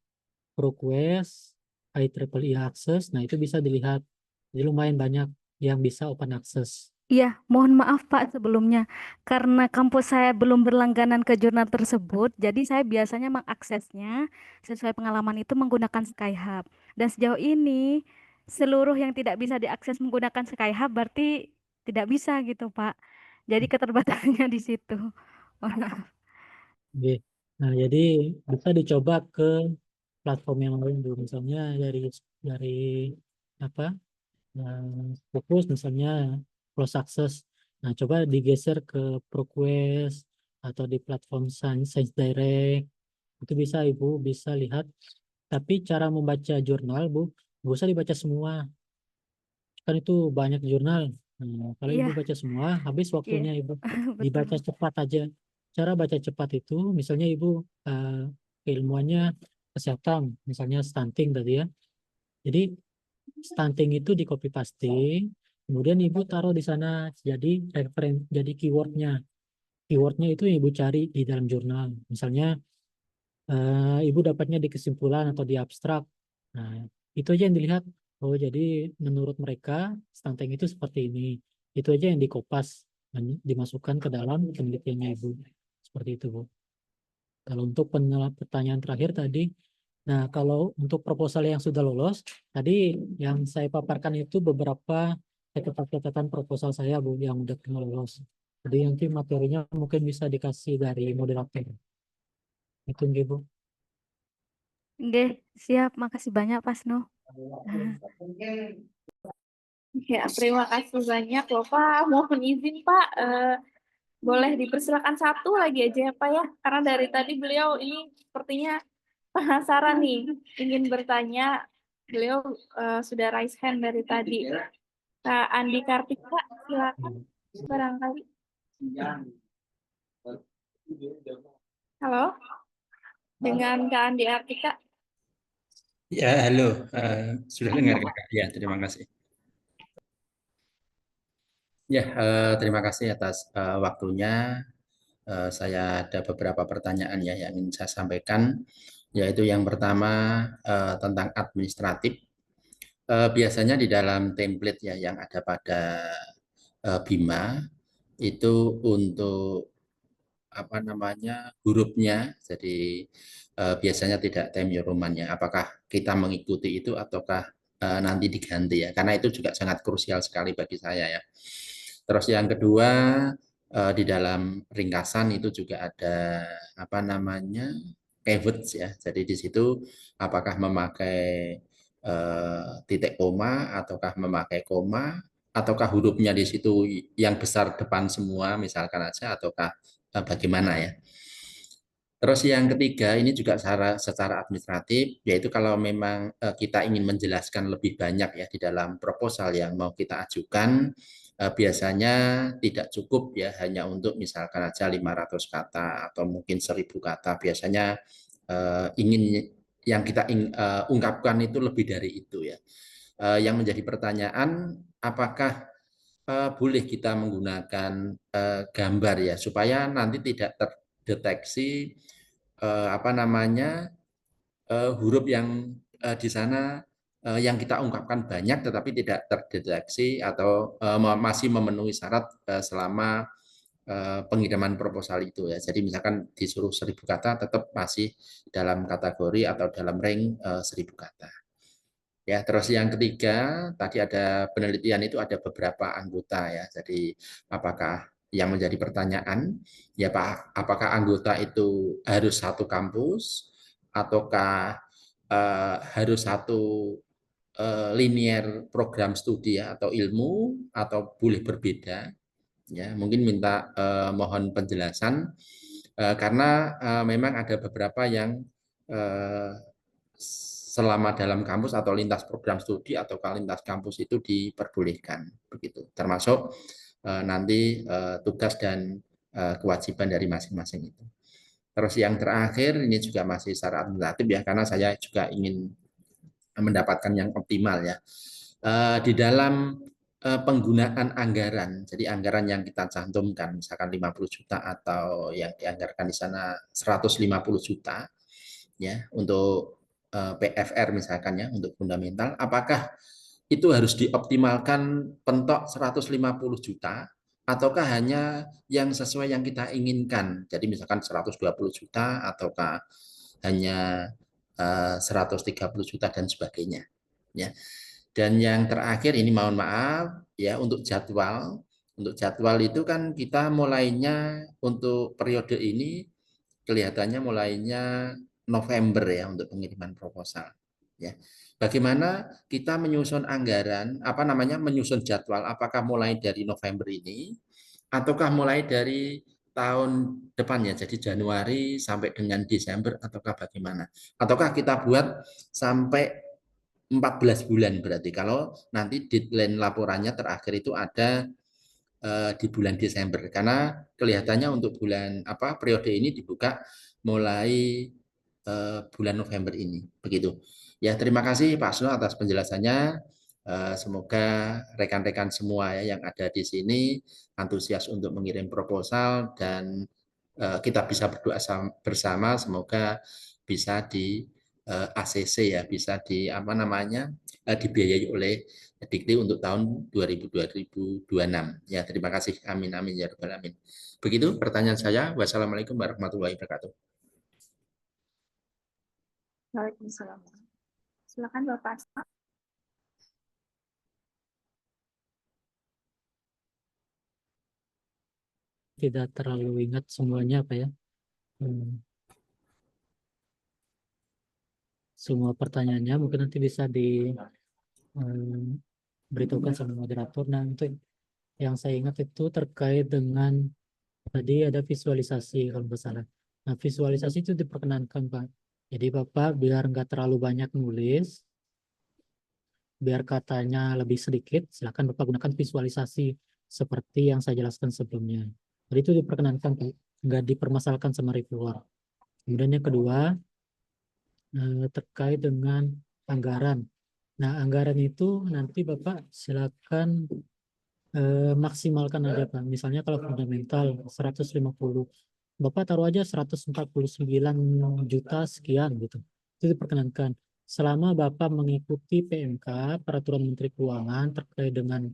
ProQuest, IEEE Access. Nah, itu bisa dilihat. Jadi lumayan banyak yang bisa open access. Iya, mohon maaf Pak sebelumnya. Karena kampus saya belum berlangganan ke jurnal tersebut, jadi saya biasanya mengaksesnya sesuai pengalaman itu menggunakan Skyhub. Dan sejauh ini, seluruh yang tidak bisa diakses menggunakan Skyhub berarti tidak bisa gitu Pak. Jadi keterbatasannya di situ. Mohon maaf. Oke. Nah, jadi bisa dicoba ke platform yang lain Bu. Misalnya dari apa? Fokus misalnya close access. Nah, coba digeser ke ProQuest atau di platform Science Direct. Itu bisa Ibu bisa lihat. Tapi cara membaca jurnal Bu, nggak usah dibaca semua. Kan itu banyak jurnal. Nah, kalau Ibu Iya, baca semua, habis iya, waktunya Ibu. betul. Dibaca cepat aja. Cara baca cepat itu, misalnya Ibu keilmuannya kesehatan, misalnya stunting tadi ya. Jadi stunting itu di copy paste, kemudian Ibu taruh di sana jadi keywordnya. Keywordnya itu yang Ibu cari di dalam jurnal. Misalnya Ibu dapatnya di kesimpulan atau di abstrak. Nah, itu aja yang dilihat. Oh, jadi menurut mereka stunting itu seperti ini. Itu aja yang dikopas dan dimasukkan ke dalam penelitiannya Ibu. Seperti itu, Bu. Kalau untuk pertanyaan terakhir tadi, nah kalau untuk proposal yang sudah lolos, tadi yang saya paparkan itu beberapa catatan proposal saya, Bu, yang udah pernah lolos. Jadi nanti materinya mungkin bisa dikasih dari moderator. Itu nggih, Bu. Oke, siap. Makasih banyak, Pak Sno. Ya, terima kasih banyak loh Pak. Mohon izin Pak, boleh dipersilakan satu lagi aja ya Pak ya. Karena dari tadi beliau ini sepertinya penasaran nih, ingin bertanya. Beliau sudah raise hand dari tadi. Kak Andi Kartika, silakan barangkali. Halo, dengan Kak Andi Kartika. Ya, halo. Sudah dengar Kakak? Ya, terima kasih. Ya, terima kasih atas waktunya. Saya ada beberapa pertanyaan ya yang ingin saya sampaikan, yaitu yang pertama tentang administratif. Biasanya di dalam template ya yang ada pada Bima itu untuk apa namanya hurufnya, jadi biasanya tidak Time New Roman-nya. Apakah kita mengikuti itu ataukah nanti diganti ya? Karena itu juga sangat krusial sekali bagi saya ya. Terus yang kedua di dalam ringkasan itu juga ada apa namanya keywords ya. Jadi di situ apakah memakai titik koma ataukah memakai koma ataukah hurufnya di situ yang besar depan semua misalkan aja ataukah bagaimana ya. Terus yang ketiga ini juga secara administratif, yaitu kalau memang kita ingin menjelaskan lebih banyak ya di dalam proposal yang mau kita ajukan, biasanya tidak cukup ya hanya untuk misalkan aja 500 kata atau mungkin 1000 kata. Biasanya ingin yang kita ungkapkan itu lebih dari itu ya. Yang menjadi pertanyaan, apakah boleh kita menggunakan gambar ya supaya nanti tidak terdeteksi apa namanya huruf yang di sana yang kita ungkapkan banyak tetapi tidak terdeteksi atau masih memenuhi syarat selama pengiriman proposal itu ya. Jadi misalkan disuruh 1000 kata tetap masih dalam kategori atau dalam rank 1000 kata. Ya, terus yang ketiga, tadi ada penelitian itu ada beberapa anggota ya. Jadi apakah yang menjadi pertanyaan, ya Pak, apakah anggota itu harus satu kampus ataukah harus satu linear program studi ya, atau ilmu atau boleh berbeda? Ya, mungkin minta mohon penjelasan karena memang ada beberapa yang selama dalam kampus atau lintas program studi atau lintas kampus itu diperbolehkan begitu, termasuk nanti tugas dan kewajiban dari masing-masing itu. Terus yang terakhir ini juga masih secara administratif ya, karena saya juga ingin mendapatkan yang optimal ya. Di dalam penggunaan anggaran, jadi anggaran yang kita cantumkan misalkan 50 juta atau yang dianggarkan di sana 150 juta ya untuk PFR misalkan ya untuk fundamental, apakah itu harus dioptimalkan pentok 150 juta ataukah hanya yang sesuai yang kita inginkan, jadi misalkan 120 juta ataukah hanya 130 juta dan sebagainya ya. Dan yang terakhir ini mohon maaf ya untuk jadwal Untuk jadwal itu kan kita mulainya untuk periode ini kelihatannya mulainya November ya untuk pengiriman proposal. Ya. Bagaimana kita menyusun anggaran, menyusun jadwal, apakah mulai dari November ini, ataukah mulai dari tahun depannya, jadi Januari sampai dengan Desember, ataukah bagaimana? Ataukah kita buat sampai 14 bulan berarti, kalau nanti deadline laporannya terakhir itu ada di bulan Desember, karena kelihatannya untuk periode ini dibuka mulai bulan November ini, begitu. Ya, terima kasih Pak Asno atas penjelasannya. Semoga rekan-rekan semua ya yang ada di sini antusias untuk mengirim proposal dan kita bisa berdoa bersama semoga bisa di ACC ya, bisa dibiayai oleh Dikti untuk tahun 2026. Ya, terima kasih. Amin amin ya rabbal alamin. Begitu pertanyaan saya. Wassalamualaikum warahmatullahi wabarakatuh. Waalaikumsalam. Silakan Bapak Asma. Tidak terlalu ingat semuanya Pak ya. Semua pertanyaannya mungkin nanti bisa diberitahukan sama moderator. Nah, untuk yang saya ingat itu terkait dengan tadi ada visualisasi kalau nggak salah. Nah, visualisasi itu diperkenankan Pak. Jadi Bapak biar nggak terlalu banyak nulis, biar katanya lebih sedikit, silakan Bapak gunakan visualisasi seperti yang saya jelaskan sebelumnya. Jadi itu diperkenankan Pak, nggak dipermasalahkan sama reviewer. Kemudian yang kedua, terkait dengan anggaran. Nah, anggaran itu nanti Bapak silakan maksimalkan aja Pak. Misalnya kalau fundamental 150, Bapak taruh aja 149 juta sekian gitu. Itu diperkenankan. Selama Bapak mengikuti PMK, Peraturan Menteri Keuangan terkait dengan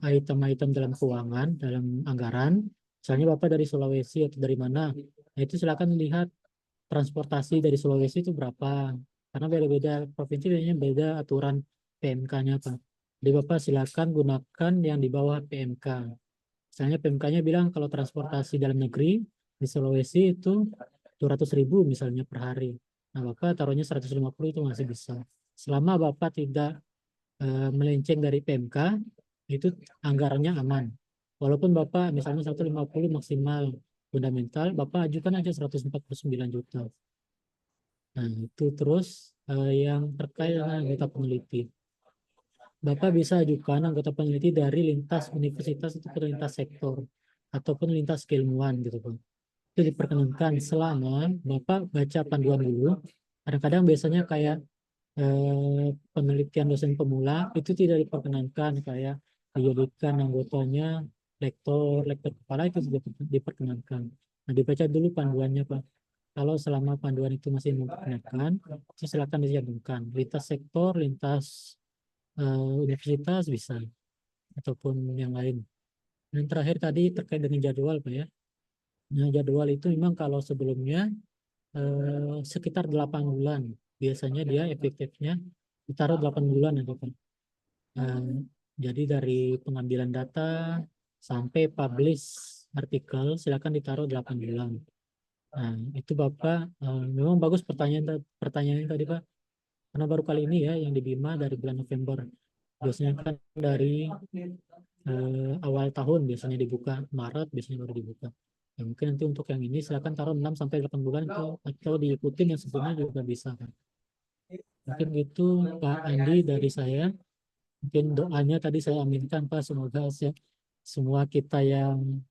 item-item dalam keuangan, dalam anggaran, misalnya Bapak dari Sulawesi atau dari mana, nah itu silakan lihat transportasi dari Sulawesi itu berapa, karena beda-beda provinsi biasanya beda aturan PMK-nya Pak. Jadi Bapak silakan gunakan yang di bawah PMK. Misalnya PMK-nya bilang kalau transportasi dalam negeri di Sulawesi itu 200.000 misalnya per hari. Nah Bapak taruhnya 150 itu masih bisa. Selama Bapak tidak melenceng dari PMK, itu anggarannya aman. Walaupun Bapak misalnya 150 maksimal fundamental, Bapak ajukan aja 149 juta. Nah, itu terus yang terkait dengan anggota peneliti. Bapak bisa ajukan anggota peneliti dari lintas universitas ataupun lintas sektor ataupun lintas keilmuan gitu Pak. Itu diperkenankan selama Bapak baca panduan dulu. Kadang-kadang biasanya kayak penelitian dosen pemula itu tidak diperkenankan, kayak dijadikan anggotanya lektor kepala itu tidak diperkenankan. Nah, dibaca dulu panduannya Pak. Kalau selama panduan itu masih memperkenankan, silakan dijalankan. Lintas sektor, lintas universitas bisa, ataupun yang lain. Dan terakhir tadi terkait dengan jadwal Pak ya. Nah, jadwal itu memang kalau sebelumnya sekitar 8 bulan. Biasanya dia efektifnya ditaruh 8 bulan ya Pak. Jadi dari pengambilan data sampai publish artikel silakan ditaruh 8 bulan. Nah, itu Bapak memang bagus pertanyaan tadi Pak. Karena baru kali ini ya yang di Bima dari bulan November. Biasanya kan dari awal tahun biasanya dibuka, Maret biasanya baru dibuka. Ya, mungkin nanti untuk yang ini silakan taruh 6 sampai 8 bulan atau diikutin yang sebelumnya juga bisa kan. Mungkin itu Pak Andi dari saya. Mungkin doanya tadi saya aminkan Pak, semoga semua kita yang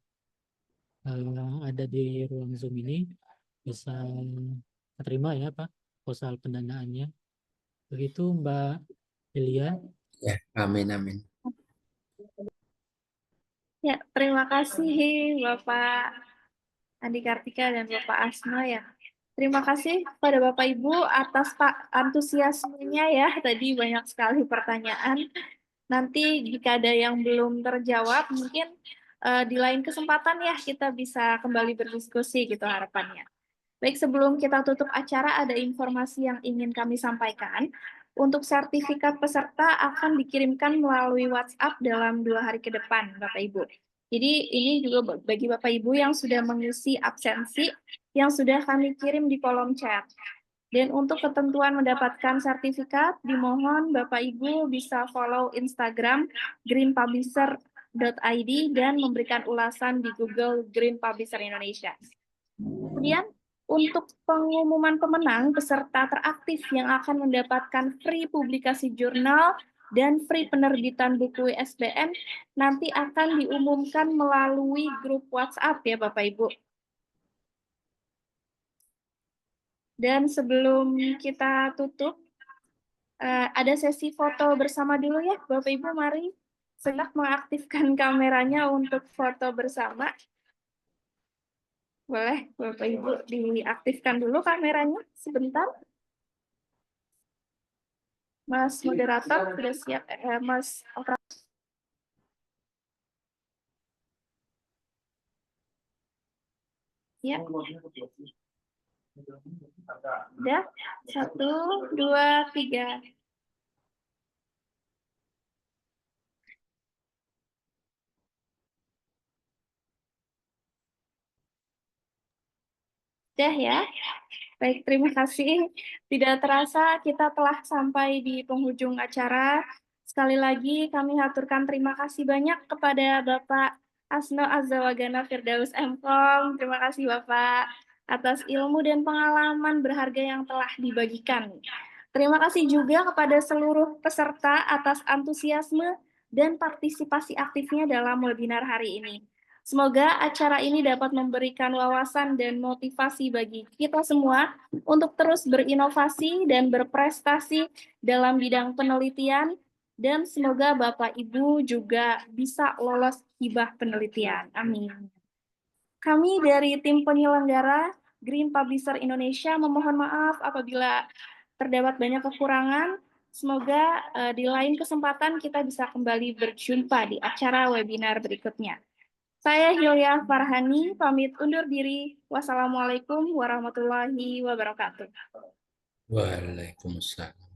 ada di ruang Zoom ini bisa terima ya Pak proposal pendanaannya. Begitu Mbak Elia. Ya, amin amin. Ya, terima kasih Bapak Andi Kartika dan Bapak Asno ya. Terima kasih pada Bapak Ibu atas antusiasmenya ya. Tadi banyak sekali pertanyaan. Nanti jika ada yang belum terjawab, mungkin di lain kesempatan ya kita bisa kembali berdiskusi gitu harapannya. Baik, sebelum kita tutup acara ada informasi yang ingin kami sampaikan. Untuk sertifikat peserta akan dikirimkan melalui WhatsApp dalam 2 hari ke depan, Bapak Ibu. Jadi ini juga bagi Bapak Ibu yang sudah mengisi absensi, yang sudah kami kirim di kolom chat. Dan untuk ketentuan mendapatkan sertifikat, dimohon Bapak Ibu bisa follow Instagram greenpublisher.id dan memberikan ulasan di Google Green Publisher Indonesia. Kemudian, untuk pengumuman pemenang peserta teraktif yang akan mendapatkan free publikasi jurnal dan free penerbitan buku ISBN nanti akan diumumkan melalui grup WhatsApp ya Bapak Ibu. Dan sebelum kita tutup, ada sesi foto bersama dulu ya, Bapak Ibu mari silakan mengaktifkan kameranya untuk foto bersama. Boleh Bapak Ibu diaktifkan dulu kameranya sebentar. Mas moderator sudah siap, Mas operator. Ya. Udah, 1, 2, 3. Udah ya. Baik, terima kasih. Tidak terasa kita telah sampai di penghujung acara. Sekali lagi kami haturkan terima kasih banyak kepada Bapak Asno Azawagana Firdaus MKom. Terima kasih Bapak atas ilmu dan pengalaman berharga yang telah dibagikan. Terima kasih juga kepada seluruh peserta atas antusiasme dan partisipasi aktifnya dalam webinar hari ini. Semoga acara ini dapat memberikan wawasan dan motivasi bagi kita semua untuk terus berinovasi dan berprestasi dalam bidang penelitian, dan semoga Bapak Ibu juga bisa lolos hibah penelitian. Amin. Kami dari tim penyelenggara Green Publisher Indonesia memohon maaf apabila terdapat banyak kekurangan. Semoga di lain kesempatan kita bisa kembali berjumpa di acara webinar berikutnya. Saya Hilya Farhani, pamit undur diri. Wassalamualaikum warahmatullahi wabarakatuh. Waalaikumsalam.